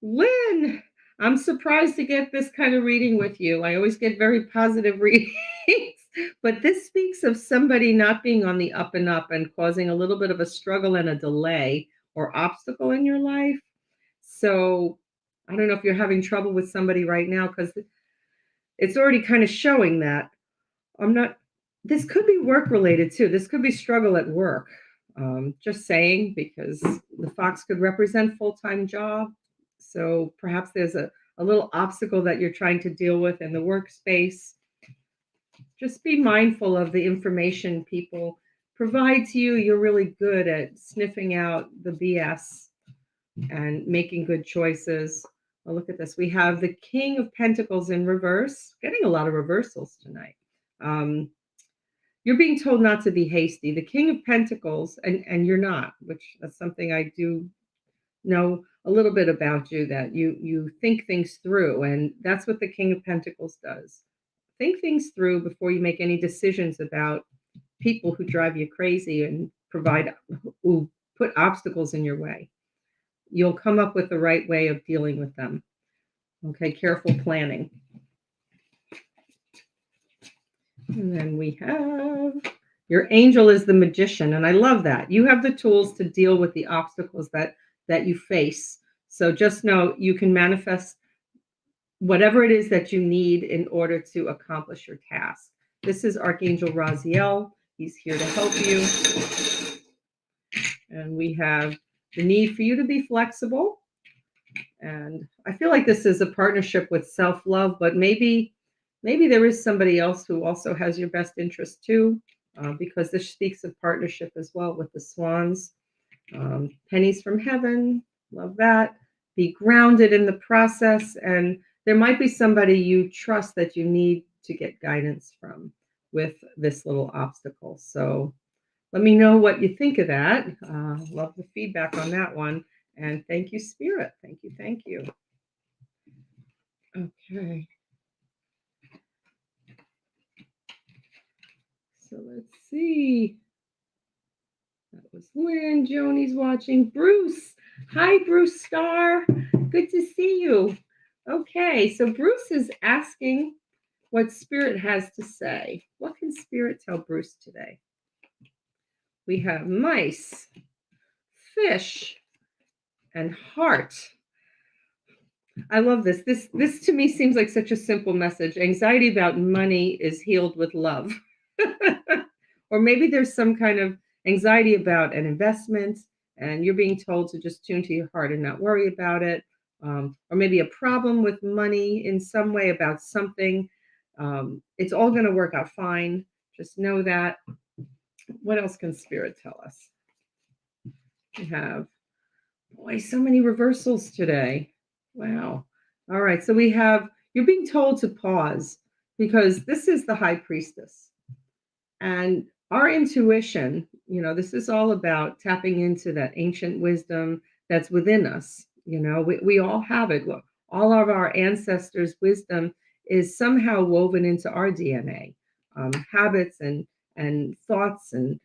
Lynn, I'm surprised to get this kind of reading with you. I always get very positive readings, but this speaks of somebody not being on the up and up and causing a little bit of a struggle and a delay or obstacle in your life. So I don't know if you're having trouble with somebody right now because it's already kind of showing that. I'm not, this could be work related too. This could be struggle at work. Just saying, because the fox could represent full-time job. So perhaps there's a little obstacle that you're trying to deal with in the workspace. Just be mindful of the information people provide to you. You're really good at sniffing out the BS and making good choices. Oh, look at this. We have the King of Pentacles in reverse. Getting a lot of reversals tonight. You're being told not to be hasty. The King of Pentacles, and you're not, which that's something I do know a little bit about you, that you think things through, and that's what the King of Pentacles does. Think things through before you make any decisions about people who drive you crazy and who put obstacles in your way. You'll come up with the right way of dealing with them. Okay, careful planning. And then we have your angel is the magician, and I love that. You have the tools to deal with the obstacles that you face. So just know you can manifest whatever it is that you need in order to accomplish your task. This is Archangel Raziel. He's here to help you. And we have the need for you to be flexible. And I feel like this is a partnership with self-love, but maybe there is somebody else who also has your best interest too, because this speaks of partnership as well with the swans. Pennies from heaven, love that. Be grounded in the process, and there might be somebody you trust that you need to get guidance from with this little obstacle. So let me know what you think of that. Love the feedback on that one. And thank you, Spirit. Thank you. Thank you. Okay. So let's see. That was Lynn. Joni's watching. Bruce. Hi, Bruce Star. Good to see you. Okay, so Bruce is asking what Spirit has to say. What can Spirit tell Bruce today? We have mice, fish, and heart. I love this. This to me seems like such a simple message. Anxiety about money is healed with love. Or maybe there's some kind of anxiety about an investment and you're being told to just tune to your heart and not worry about it. Or maybe a problem with money in some way about something. It's all going to work out fine. Just know that. What else can Spirit tell us? We have, boy, so many reversals today. Wow. All right. So we have, you're being told to pause because this is the High Priestess. And our intuition, this is all about tapping into that ancient wisdom that's within us. We all have it. Look, all of our ancestors' wisdom is somehow woven into our DNA, habits and thoughts and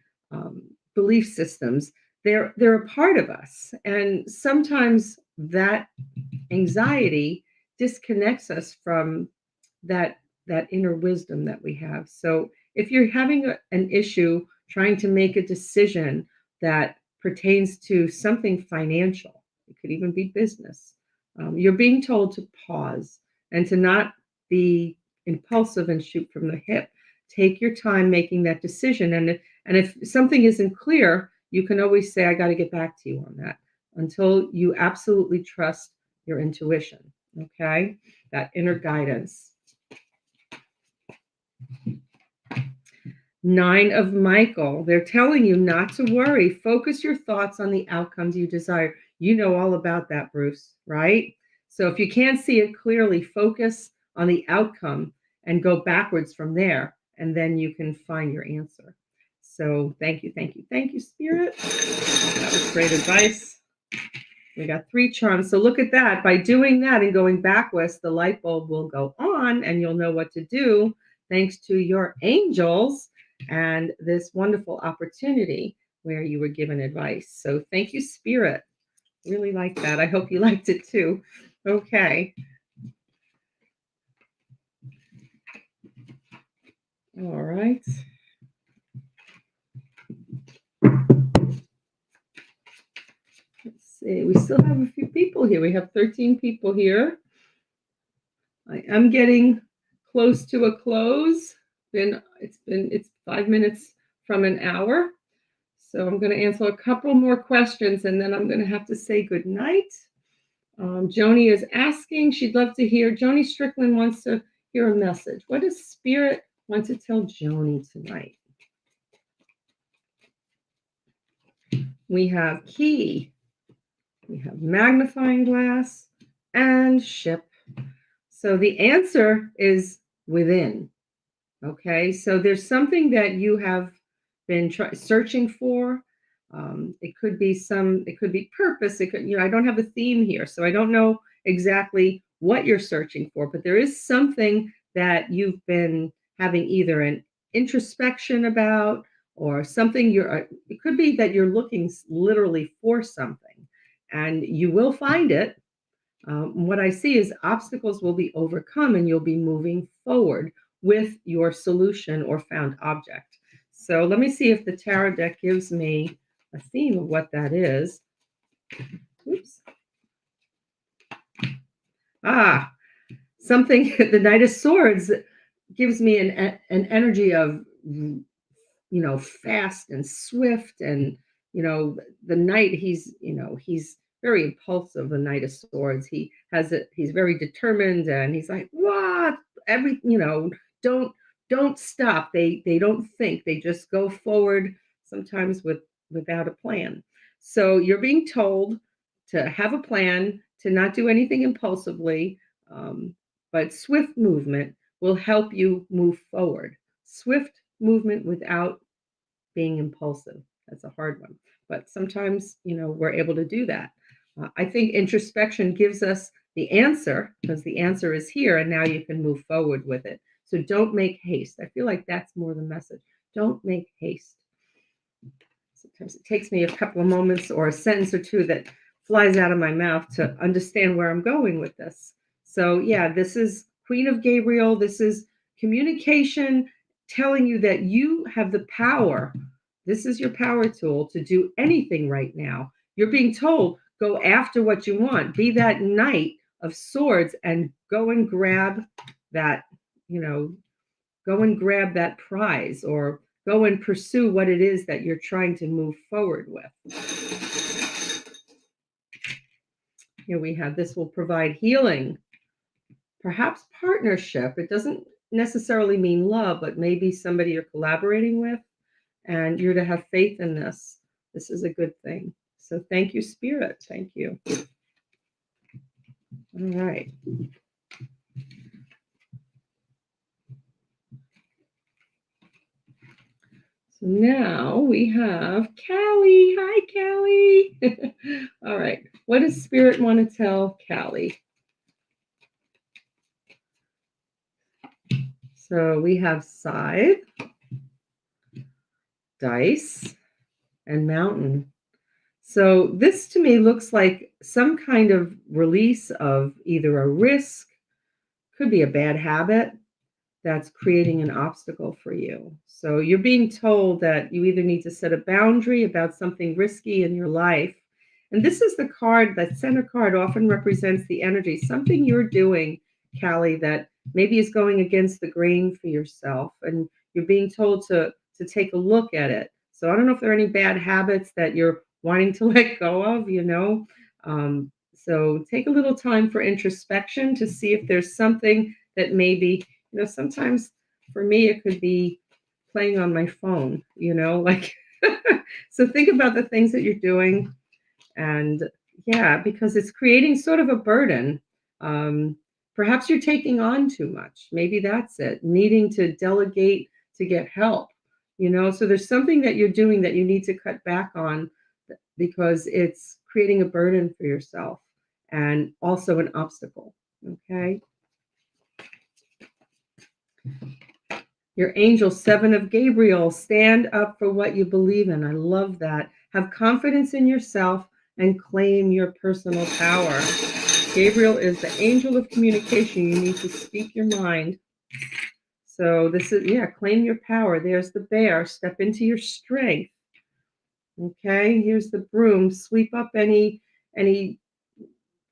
belief systems. They're a part of us, and sometimes that anxiety disconnects us from that inner wisdom that we have. So if you're having an issue trying to make a decision that pertains to something financial, it could even be business, you're being told to pause and to not be impulsive and shoot from the hip. Take your time making that decision. And if something isn't clear, you can always say, I got to get back to you on that until you absolutely trust your intuition. Okay? That inner guidance. 9 of Michael. They're telling you not to worry. Focus your thoughts on the outcomes you desire. You know all about that, Bruce, right? So if you can't see it clearly, focus on the outcome and go backwards from there, and then you can find your answer. So thank you, Spirit. That was great advice. We got 3 charms. So look at that. By doing that and going backwards, the light bulb will go on and you'll know what to do thanks to your angels and this wonderful opportunity where you were given advice. So thank you, Spirit. Really like that. I hope you liked it too. Okay. All right. Let's see. We still have a few people here. We have 13 people here. I am getting close to a close. It's 5 minutes from an hour. So I'm going to answer a couple more questions and then I'm going to have to say good night. Joni is asking, she'd love to hear, Joni Strickland wants to hear a message. What does Spirit want to tell Joni tonight? We have key, we have magnifying glass, and ship. So the answer is within. Okay, so there's something that you have been searching for. It could be purpose. It could, I don't have a theme here, so I don't know exactly what you're searching for, but there is something that you've been having either an introspection about or something it could be that you're looking literally for something and you will find it. What I see is obstacles will be overcome and you'll be moving forward with your solution or found object. So let me see if the tarot deck gives me a theme of what that is. Oops. Something, the Knight of Swords gives me an energy of, fast and swift. And, the knight, he's very impulsive, the Knight of Swords. He's very determined and he's like, what? Don't stop. They don't think, they just go forward sometimes without a plan. So you're being told to have a plan, to not do anything impulsively, but swift movement will help you move forward. Swift movement without being impulsive. That's a hard one. But sometimes, we're able to do that. I think introspection gives us the answer because the answer is here and now you can move forward with it. So don't make haste. I feel like that's more the message. Don't make haste. Sometimes it takes me a couple of moments or a sentence or two that flies out of my mouth to understand where I'm going with this. So, yeah, this is Queen of Gabriel. This is communication telling you that you have the power. This is your power tool to do anything right now. You're being told, go after what you want. Be that Knight of Swords and go and grab that, go and grab that prize or go and pursue what it is that you're trying to move forward with. Here we have, this will provide healing, perhaps partnership. It doesn't necessarily mean love, but maybe somebody you're collaborating with and you're to have faith in this. This is a good thing. So thank you, Spirit. Thank you. All right. So now we have Callie. Hi, Callie. All right. What does Spirit want to tell Callie? So we have scythe, dice, and mountain. So this to me looks like some kind of release of either a risk, could be a bad habit that's creating an obstacle for you. So you're being told that you either need to set a boundary about something risky in your life. And this is the card, that center card often represents the energy, something you're doing, Callie, that maybe is going against the grain for yourself. And you're being told to take a look at it. So I don't know if there are any bad habits that you're wanting to let go of, So take a little time for introspection to see if there's something that maybe, sometimes for me, it could be playing on my phone, like, so think about the things that you're doing. And yeah, because it's creating sort of a burden. Perhaps you're taking on too much. Maybe that's it, needing to delegate to get help, so there's something that you're doing that you need to cut back on because it's creating a burden for yourself and also an obstacle. Okay. Your angel, 7 of Gabriel, stand up for what you believe in. I love that. Have confidence in yourself and claim your personal power. Gabriel is the angel of communication. You need to speak your mind. So this is, yeah, claim your power. There's the bear. Step into your strength. Okay, here's the broom. Sweep up any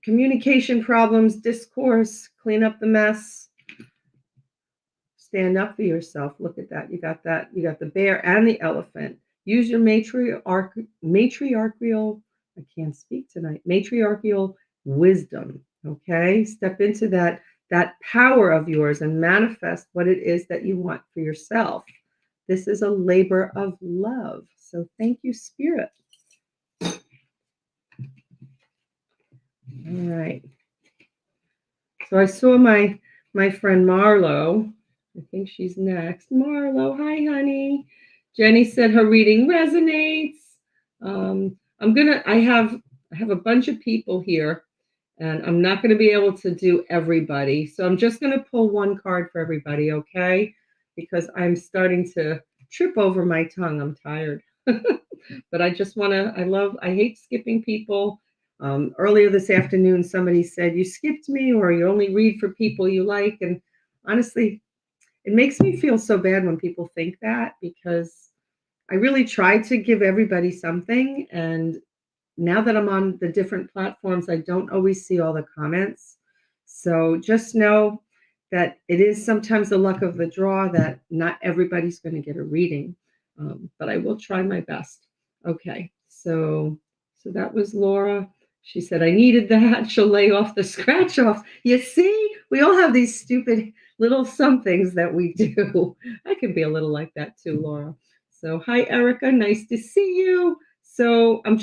communication problems, discourse, clean up the mess. Stand up for yourself. Look at that. You got that. You got the bear and the elephant. Use your matriarchal, I can't speak tonight, matriarchal wisdom. Okay. Step into that power of yours and manifest what it is that you want for yourself. This is a labor of love. So thank you, Spirit. All right. So I saw my friend Marlo. I think she's next. Marlo, hi, honey. Jenny said her reading resonates. I have a bunch of people here, and I'm not gonna be able to do everybody. So I'm just gonna pull one card for everybody, okay? Because I'm starting to trip over my tongue. I'm tired. But I hate skipping people. Earlier this afternoon, somebody said, you skipped me, or you only read for people you like. And honestly, it makes me feel so bad when people think that, because I really try to give everybody something. And now that I'm on the different platforms, I don't always see all the comments. So just know that it is sometimes the luck of the draw that not everybody's going to get a reading. But I will try my best. Okay, so that was Laura. She said I needed that. She'll lay off the scratch off. You see, we all have these stupid little somethings that we do. I can be a little like that too, Laura. So hi, Erica. Nice to see you. So I'm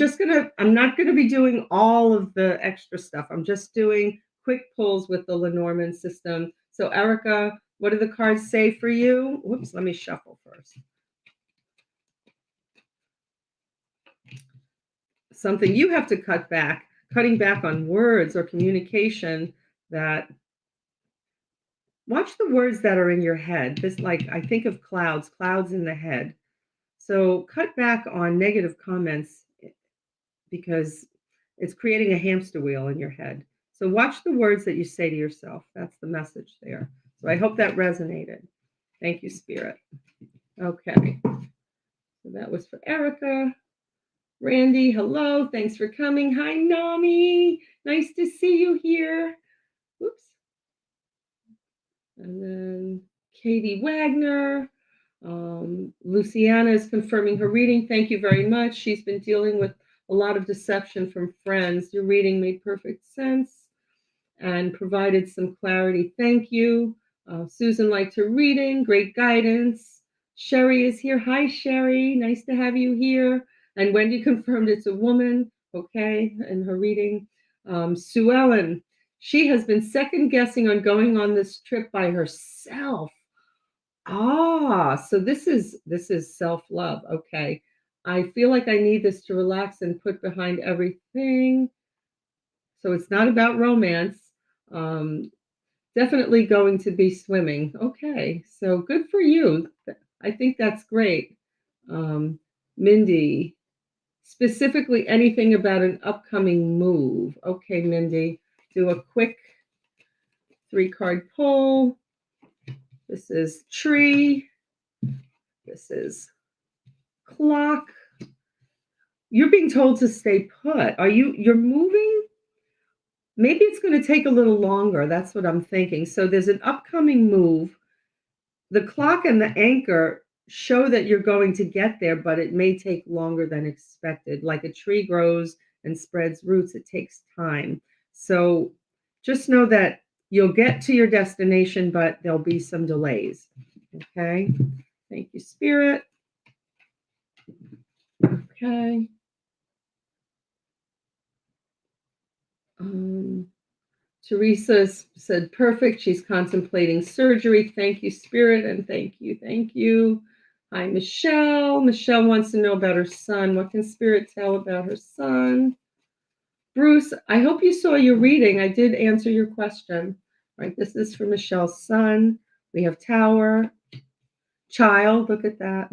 not gonna be doing all of the extra stuff. I'm just doing quick pulls with the Lenormand system. So Erica, what do the cards say for you? Whoops, let me shuffle first. Something you have to cutting back on words or communication that watch the words that are in your head. This, like, I think of clouds in the head. So cut back on negative comments because it's creating a hamster wheel in your head. So watch the words that you say to yourself. That's the message there. So I hope that resonated. Thank you, Spirit. Okay. So that was for Erica. Randy, hello. Thanks for coming. Hi, Nami. Nice to see you here. Whoops. And then Katie Wagner. Luciana is confirming her reading. Thank you very much. She's been dealing with a lot of deception from friends. Your reading made perfect sense and provided some clarity. Thank you. Susan liked her reading. Great guidance. Sherry is here. Hi, Sherry. Nice to have you here. And Wendy confirmed it's a woman. Okay, in her reading. Sue Ellen. She has been second guessing on going on this trip by herself. So this is self-love. Okay. I feel like I need this to relax and put behind everything. So it's not about romance. Um, Definitely going to be swimming. Okay. So good for you. I think that's great. Mindy, specifically anything about an upcoming move. Okay, Mindy, do a quick 3-card pull. This is tree. This is clock. You're being told to stay put. You're moving? Maybe it's going to take a little longer. That's what I'm thinking. So there's an upcoming move. The clock and the anchor show that you're going to get there, but it may take longer than expected. Like a tree grows and spreads roots, it takes time. So just know that you'll get to your destination, but there'll be some delays. Okay. Thank you, Spirit. Okay. Teresa said, perfect. She's contemplating surgery. Thank you, Spirit, and thank you. Thank you. Hi, Michelle. Michelle wants to know about her son. What can Spirit tell about her son? Bruce, I hope you saw your reading. I did answer your question. All right, this is for Michelle's son. We have Tower. Child, look at that.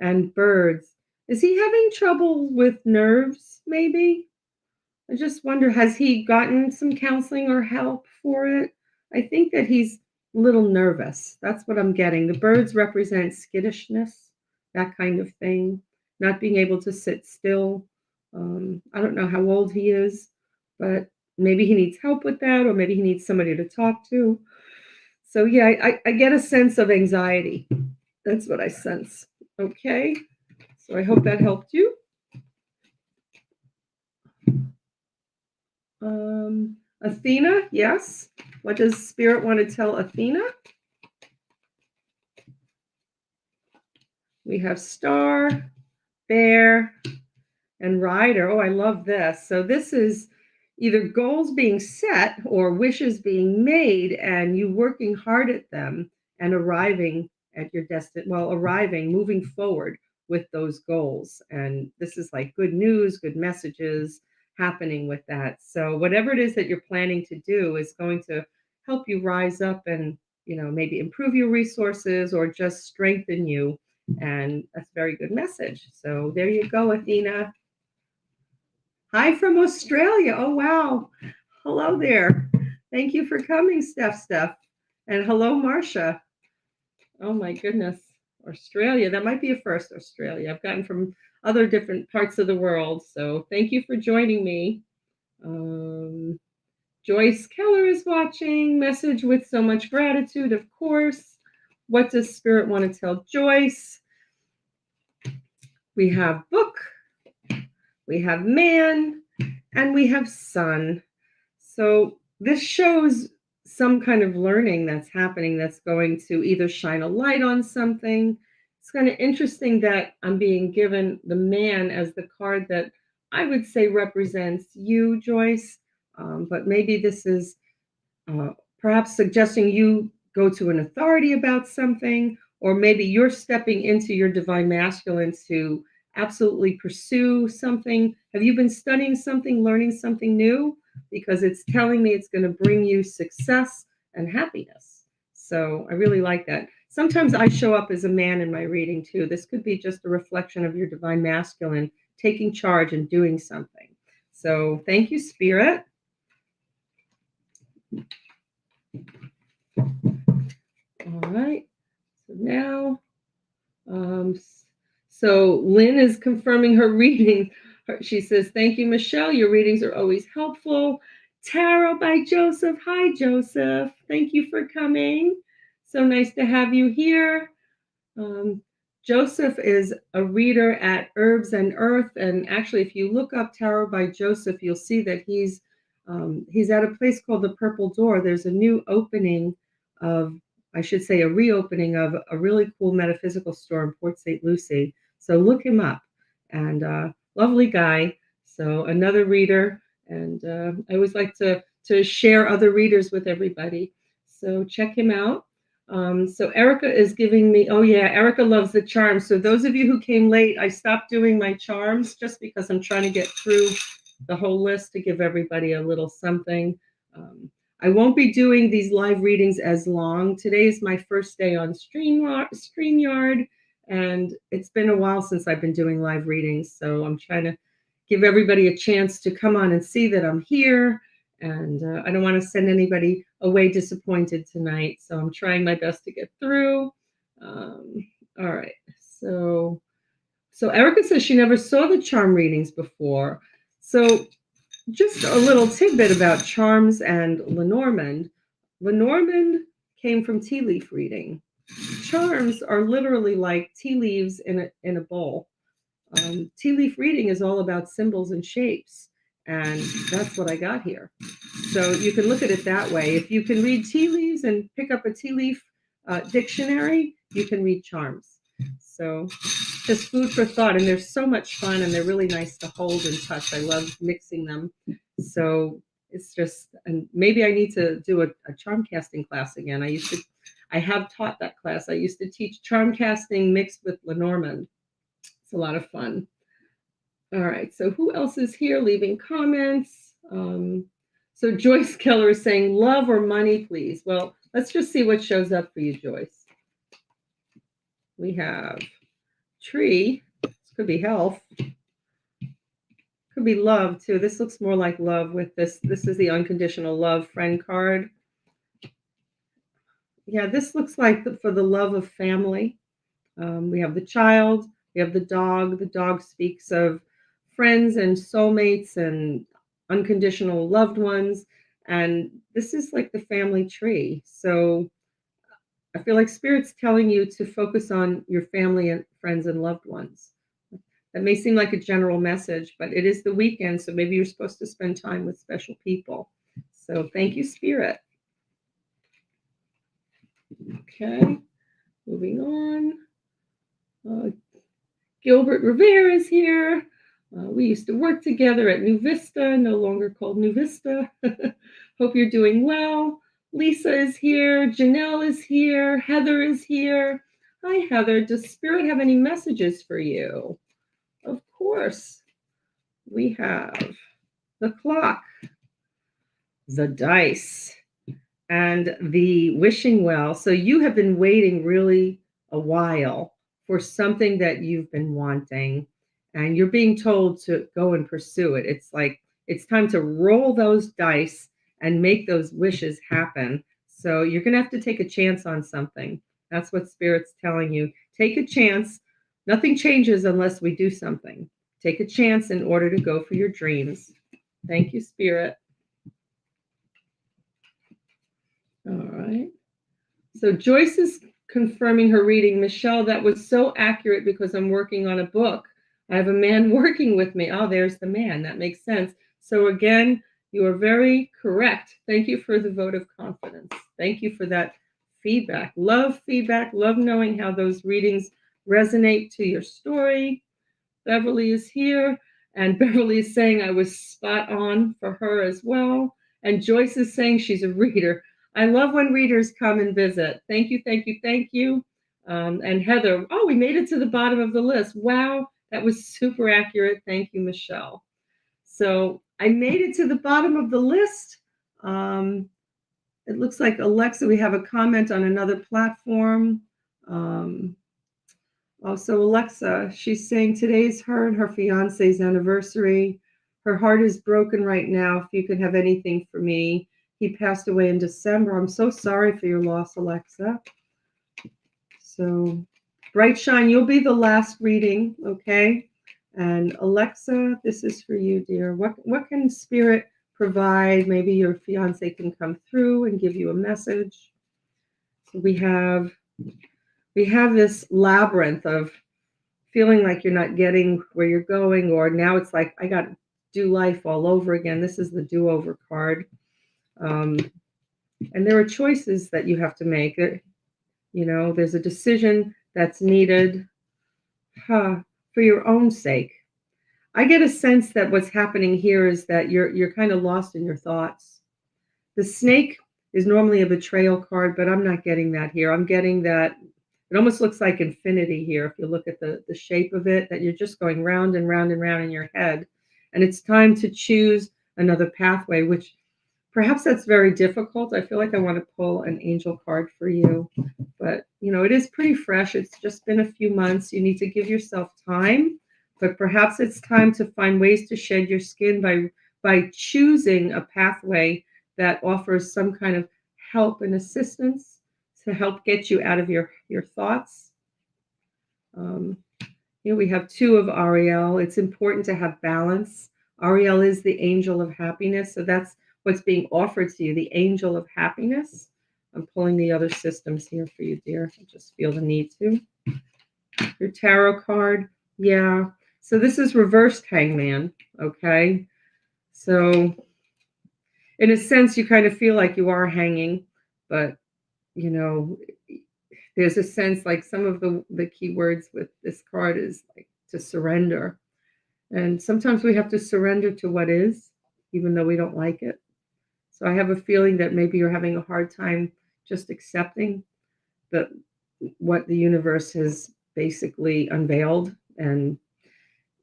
And birds. Is he having trouble with nerves, maybe? I just wonder, has he gotten some counseling or help for it? I think that he's a little nervous. That's what I'm getting. The birds represent skittishness, that kind of thing, not being able to sit still. I don't know how old he is, but maybe he needs help with that, or maybe he needs somebody to talk to. So, yeah, I get a sense of anxiety. That's what I sense. Okay. So I hope that helped you. Athena, yes. What does Spirit want to tell Athena? We have Star, Bear, and Rider. Oh, I love this. So this is either goals being set or wishes being made, and you working hard at them and arriving at your arriving, moving forward with those goals. And this is like good news, good messages happening with that. So whatever it is that you're planning to do is going to help you rise up and, maybe improve your resources or just strengthen you. And that's a very good message. So there you go, Athena. Hi from Australia. Oh, wow. Hello there. Thank you for coming, Steph. And hello, Marcia. Oh, my goodness. Australia. That might be a first, Australia. I've gotten from other different parts of the world. So thank you for joining me. Joyce Keller is watching. Message with so much gratitude, of course. What does Spirit want to tell Joyce? We have book. We have man. And we have sun. So this shows some kind of learning that's happening that's going to either shine a light on something. It's kind of interesting that I'm being given the man as the card that I would say represents you, Joyce. But maybe this is uh, perhaps suggesting you go to an authority about something, or maybe you're stepping into your divine masculine to absolutely pursue something. Have you been studying something, learning something new? Because it's telling me it's going to bring you success and happiness. So I really like that. Sometimes I show up as a man in my reading too. This could be just a reflection of your divine masculine taking charge and doing something. So thank you, Spirit. All right. So now, so Lynn is confirming her reading. She says, "Thank you, Michelle. Your readings are always helpful." Tarot by Joseph. Hi, Joseph. Thank you for coming. So nice to have you here. Um, Joseph is a reader at Herbs and Earth, and actually, if you look up Tarot by Joseph, you'll see that he's at a place called the Purple Door. There's a new opening of, I should say, a reopening of a really cool metaphysical store in Port St. Lucie. So look him up, and lovely guy. So another reader, and I always like to share other readers with everybody. So check him out. So Erica is giving me, oh yeah, Erica loves the charms. So those of you who came late, I stopped doing my charms just because I'm trying to get through the whole list to give everybody a little something. I won't be doing these live readings as long. Today is my first day on StreamYard, and it's been a while since I've been doing live readings. So I'm trying to give everybody a chance to come on and see that I'm here. And I don't want to send anybody away disappointed tonight. So I'm trying my best to get through. All right. So Erica says she never saw the charm readings before. So just a little tidbit about charms and Lenormand. Lenormand came from tea leaf reading. Charms are literally like tea leaves in a bowl. Tea leaf reading is all about symbols and shapes, and that's what I got here. So you can look at it that way. If you can read tea leaves and pick up a tea leaf dictionary, you can read charms. So just food for thought, and they're so much fun, and they're really nice to hold and touch. I love mixing them. So it's just, and maybe I need to do a charm casting class again. I have taught that class. I used to teach charm casting mixed with Lenormand. It's a lot of fun. All right, so who else is here leaving comments? So Joyce Keller is saying, love or money, please. Well, let's just see what shows up for you, Joyce. We have tree. This could be health. Could be love too. This looks more like love with this. This is the unconditional love friend card. Yeah, this looks like for the love of family. We have the child. We have the dog. The dog speaks of friends and soulmates and unconditional loved ones. And this is like the family tree. So I feel like Spirit's telling you to focus on your family and friends and loved ones. That may seem like a general message, but it is the weekend, so maybe you're supposed to spend time with special people. So thank you, Spirit. Okay, moving on. Gilbert Rivera is here. We used to work together at New Vista, no longer called New Vista. Hope you're doing well. Lisa is here. Janelle is here. Heather is here. Hi, Heather. Does Spirit have any messages for you? Of course. We have the clock, the dice, and the wishing well. So you have been waiting really a while for something that you've been wanting, and you're being told to go and pursue it. It's like it's time to roll those dice and make those wishes happen. So you're going to have to take a chance on something. That's what Spirit's telling you. Take a chance. Nothing changes unless we do something. Take a chance in order to go for your dreams. Thank you, Spirit. All right. So Joyce is confirming her reading. Michelle, that was so accurate because I'm working on a book. I have a man working with me. Oh, there's the man. That makes sense. So again, you are very correct. Thank you for the vote of confidence. Thank you for that feedback. Love feedback. Love knowing how those readings resonate to your story. Beverly is here. And Beverly is saying I was spot on for her as well. And Joyce is saying she's a reader. I love when readers come and visit. Thank you, thank you, thank you. And Heather, oh, we made it to the bottom of the list. Wow, that was super accurate. Thank you, Michelle. So I made it to the bottom of the list. It looks like Alexa, we have a comment on another platform. Also, Alexa, she's saying today's her and her fiance's anniversary. Her heart is broken right now. If you could have anything for me. He passed away in December. I'm so sorry for your loss, Alexa. So, Bright Shine, you'll be the last reading, okay? And Alexa, this is for you, dear. What can Spirit provide? Maybe your fiance can come through and give you a message. So we have this labyrinth of feeling like you're not getting where you're going, or now it's like I got to do life all over again. This is the do-over card. And there are choices that you have to make. There's a decision that's needed for your own sake. I get a sense that what's happening here is that you're kind of lost in your thoughts. The snake is normally a betrayal card, but I'm not getting that here. I'm getting that it almost looks like infinity here if you look at the shape of it, that you're just going round and round and round in your head. And it's time to choose another pathway, which perhaps that's very difficult. I feel like I want to pull an angel card for you. But, it is pretty fresh. It's just been a few months. You need to give yourself time. But perhaps it's time to find ways to shed your skin by choosing a pathway that offers some kind of help and assistance to help get you out of your thoughts. We have two of Ariel. It's important to have balance. Ariel is the angel of happiness. So that's what's being offered to you, the angel of happiness. I'm pulling the other systems here for you, dear. I just feel the need to. Your tarot card. Yeah. So this is reversed hangman. Okay. So in a sense, you kind of feel like you are hanging, but there's a sense like some of the key words with this card is like to surrender. And sometimes we have to surrender to what is, even though we don't like it. So I have a feeling that maybe you're having a hard time just accepting that what the universe has basically unveiled. And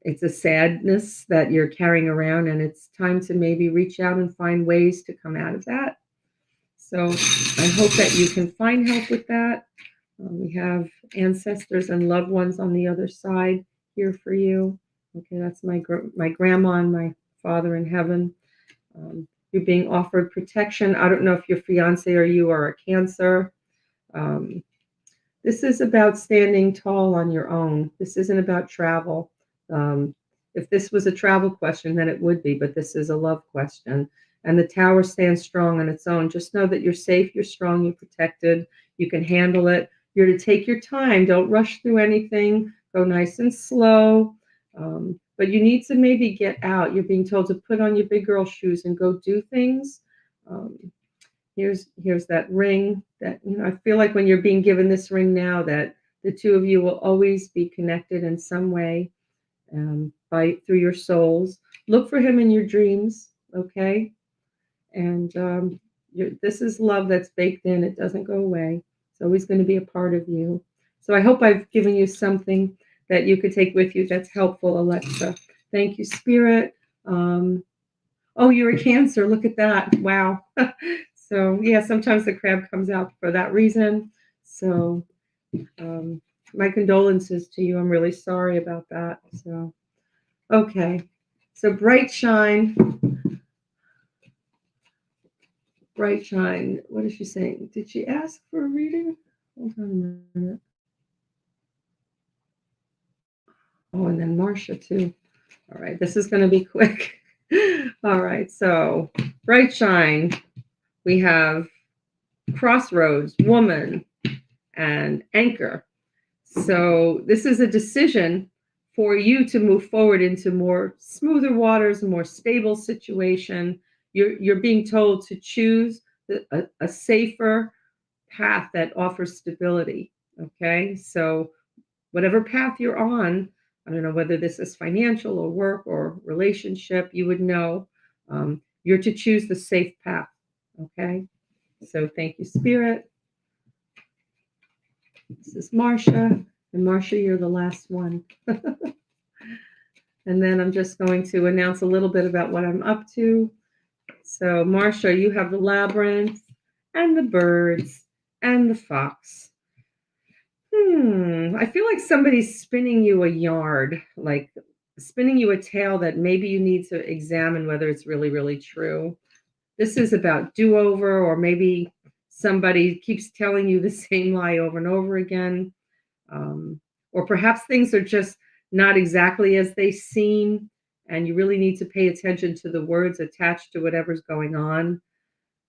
it's a sadness that you're carrying around, and it's time to maybe reach out and find ways to come out of that. So I hope that you can find help with that. We have ancestors and loved ones on the other side here for you. Okay, that's my grandma and my father in heaven. You're being offered protection. I don't know if your fiance or you are a Cancer. Um, this is about standing tall on your own. This isn't about travel. Um, if this was a travel question, then it would be, but this is a love question. And the tower stands strong on its own. Just know that you're safe, you're strong, you're protected, you can handle it. You're to take your time. Don't rush through anything. Go nice and slow. But you need to maybe get out. You're being told to put on your big girl shoes and go do things. Um, here's that ring that, I feel like when you're being given this ring now, that the two of you will always be connected in some way, by through your souls. Look for him in your dreams, okay? And this is love that's baked in. It doesn't go away. It's always going to be a part of you. So I hope I've given you something that you could take with you that's helpful, Alexa. Thank you, Spirit. um, Oh, you're a Cancer. Look at that. Wow. So, yeah, sometimes the crab comes out for that reason. So, um, my condolences to you. I'm really sorry about that. So, okay. So, bright shine. What is she saying? Did she ask for a reading? Hold on a minute. Oh, and then Marcia, too. All right. This is going to be quick. All right. So, bright shine. We have crossroads, woman, and anchor. So this is a decision for you to move forward into more smoother waters, a more stable situation. You're being told to choose a safer path that offers stability. Okay, so whatever path you're on, I don't know whether this is financial or work or relationship, you would know, you're to choose the safe path. Okay, so thank you, Spirit. This is Marcia. And Marcia, you're the last one. And then I'm just going to announce a little bit about what I'm up to. So, Marcia, you have the labyrinth and the birds and the fox. I feel like somebody's spinning you a yard, like spinning you a tale that maybe you need to examine whether it's really, really true. This is about do over, or maybe somebody keeps telling you the same lie over and over again. Or perhaps things are just not exactly as they seem, and you really need to pay attention to the words attached to whatever's going on.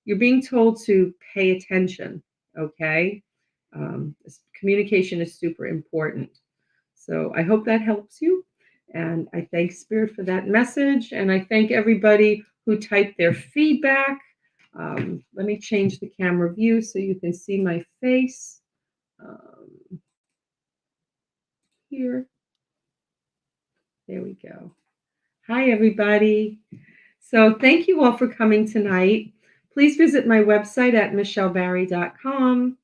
You're being told to pay attention, okay? Communication is super important. So I hope that helps you. And I thank Spirit for that message. And I thank everybody who typed their feedback. Let me change the camera view so you can see my face. Here. There we go. Hi, everybody. So thank you all for coming tonight. Please visit my website at michellebarrie.com.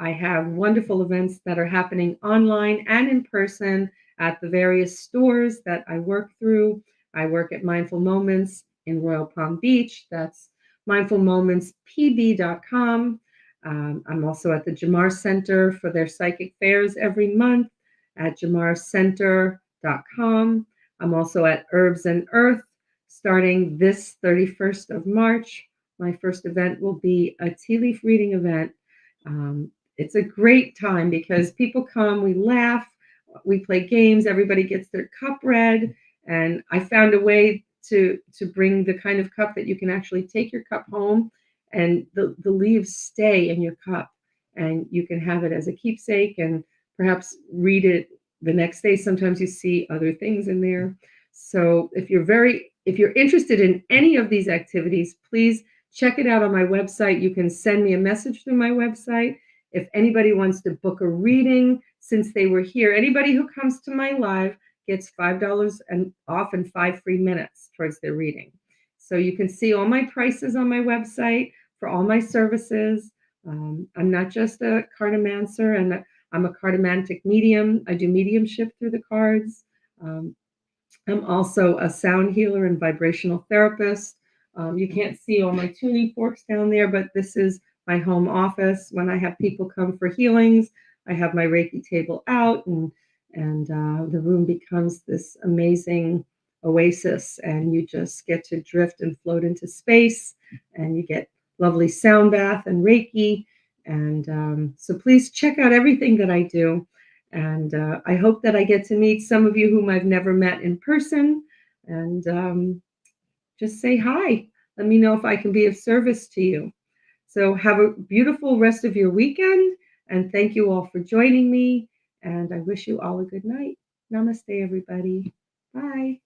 I have wonderful events that are happening online and in person at the various stores that I work through. I work at Mindful Moments in Royal Palm Beach. That's mindfulmomentspb.com. I'm also at the Jamar Center for their psychic fairs every month at jamarcenter.com. I'm also at Herbs and Earth starting this 31st of March. My first event will be a tea leaf reading event. It's a great time because people come, we laugh, we play games, everybody gets their cup read, and I found a way to bring the kind of cup that you can actually take your cup home, and the leaves stay in your cup, and you can have it as a keepsake and perhaps read it the next day. Sometimes you see other things in there. So if you're interested in any of these activities, please check it out on my website. You can send me a message through my website. If anybody wants to book a reading, since they were here, anybody who comes to my live gets $5 and off and 5 free minutes towards their reading. So you can see all my prices on my website for all my services. I'm not just a cartomancer, and I'm a cartomantic medium. I do mediumship through the cards. I'm also a sound healer and vibrational therapist. You can't see all my tuning forks down there, but this is my home office. When I have people come for healings, I have my Reiki table out, and the room becomes this amazing oasis, and you just get to drift and float into space, and you get lovely sound bath and Reiki. And so please check out everything that I do. And I hope that I get to meet some of you whom I've never met in person. And just say hi. Let me know if I can be of service to you. So have a beautiful rest of your weekend. And thank you all for joining me. And I wish you all a good night. Namaste, everybody. Bye.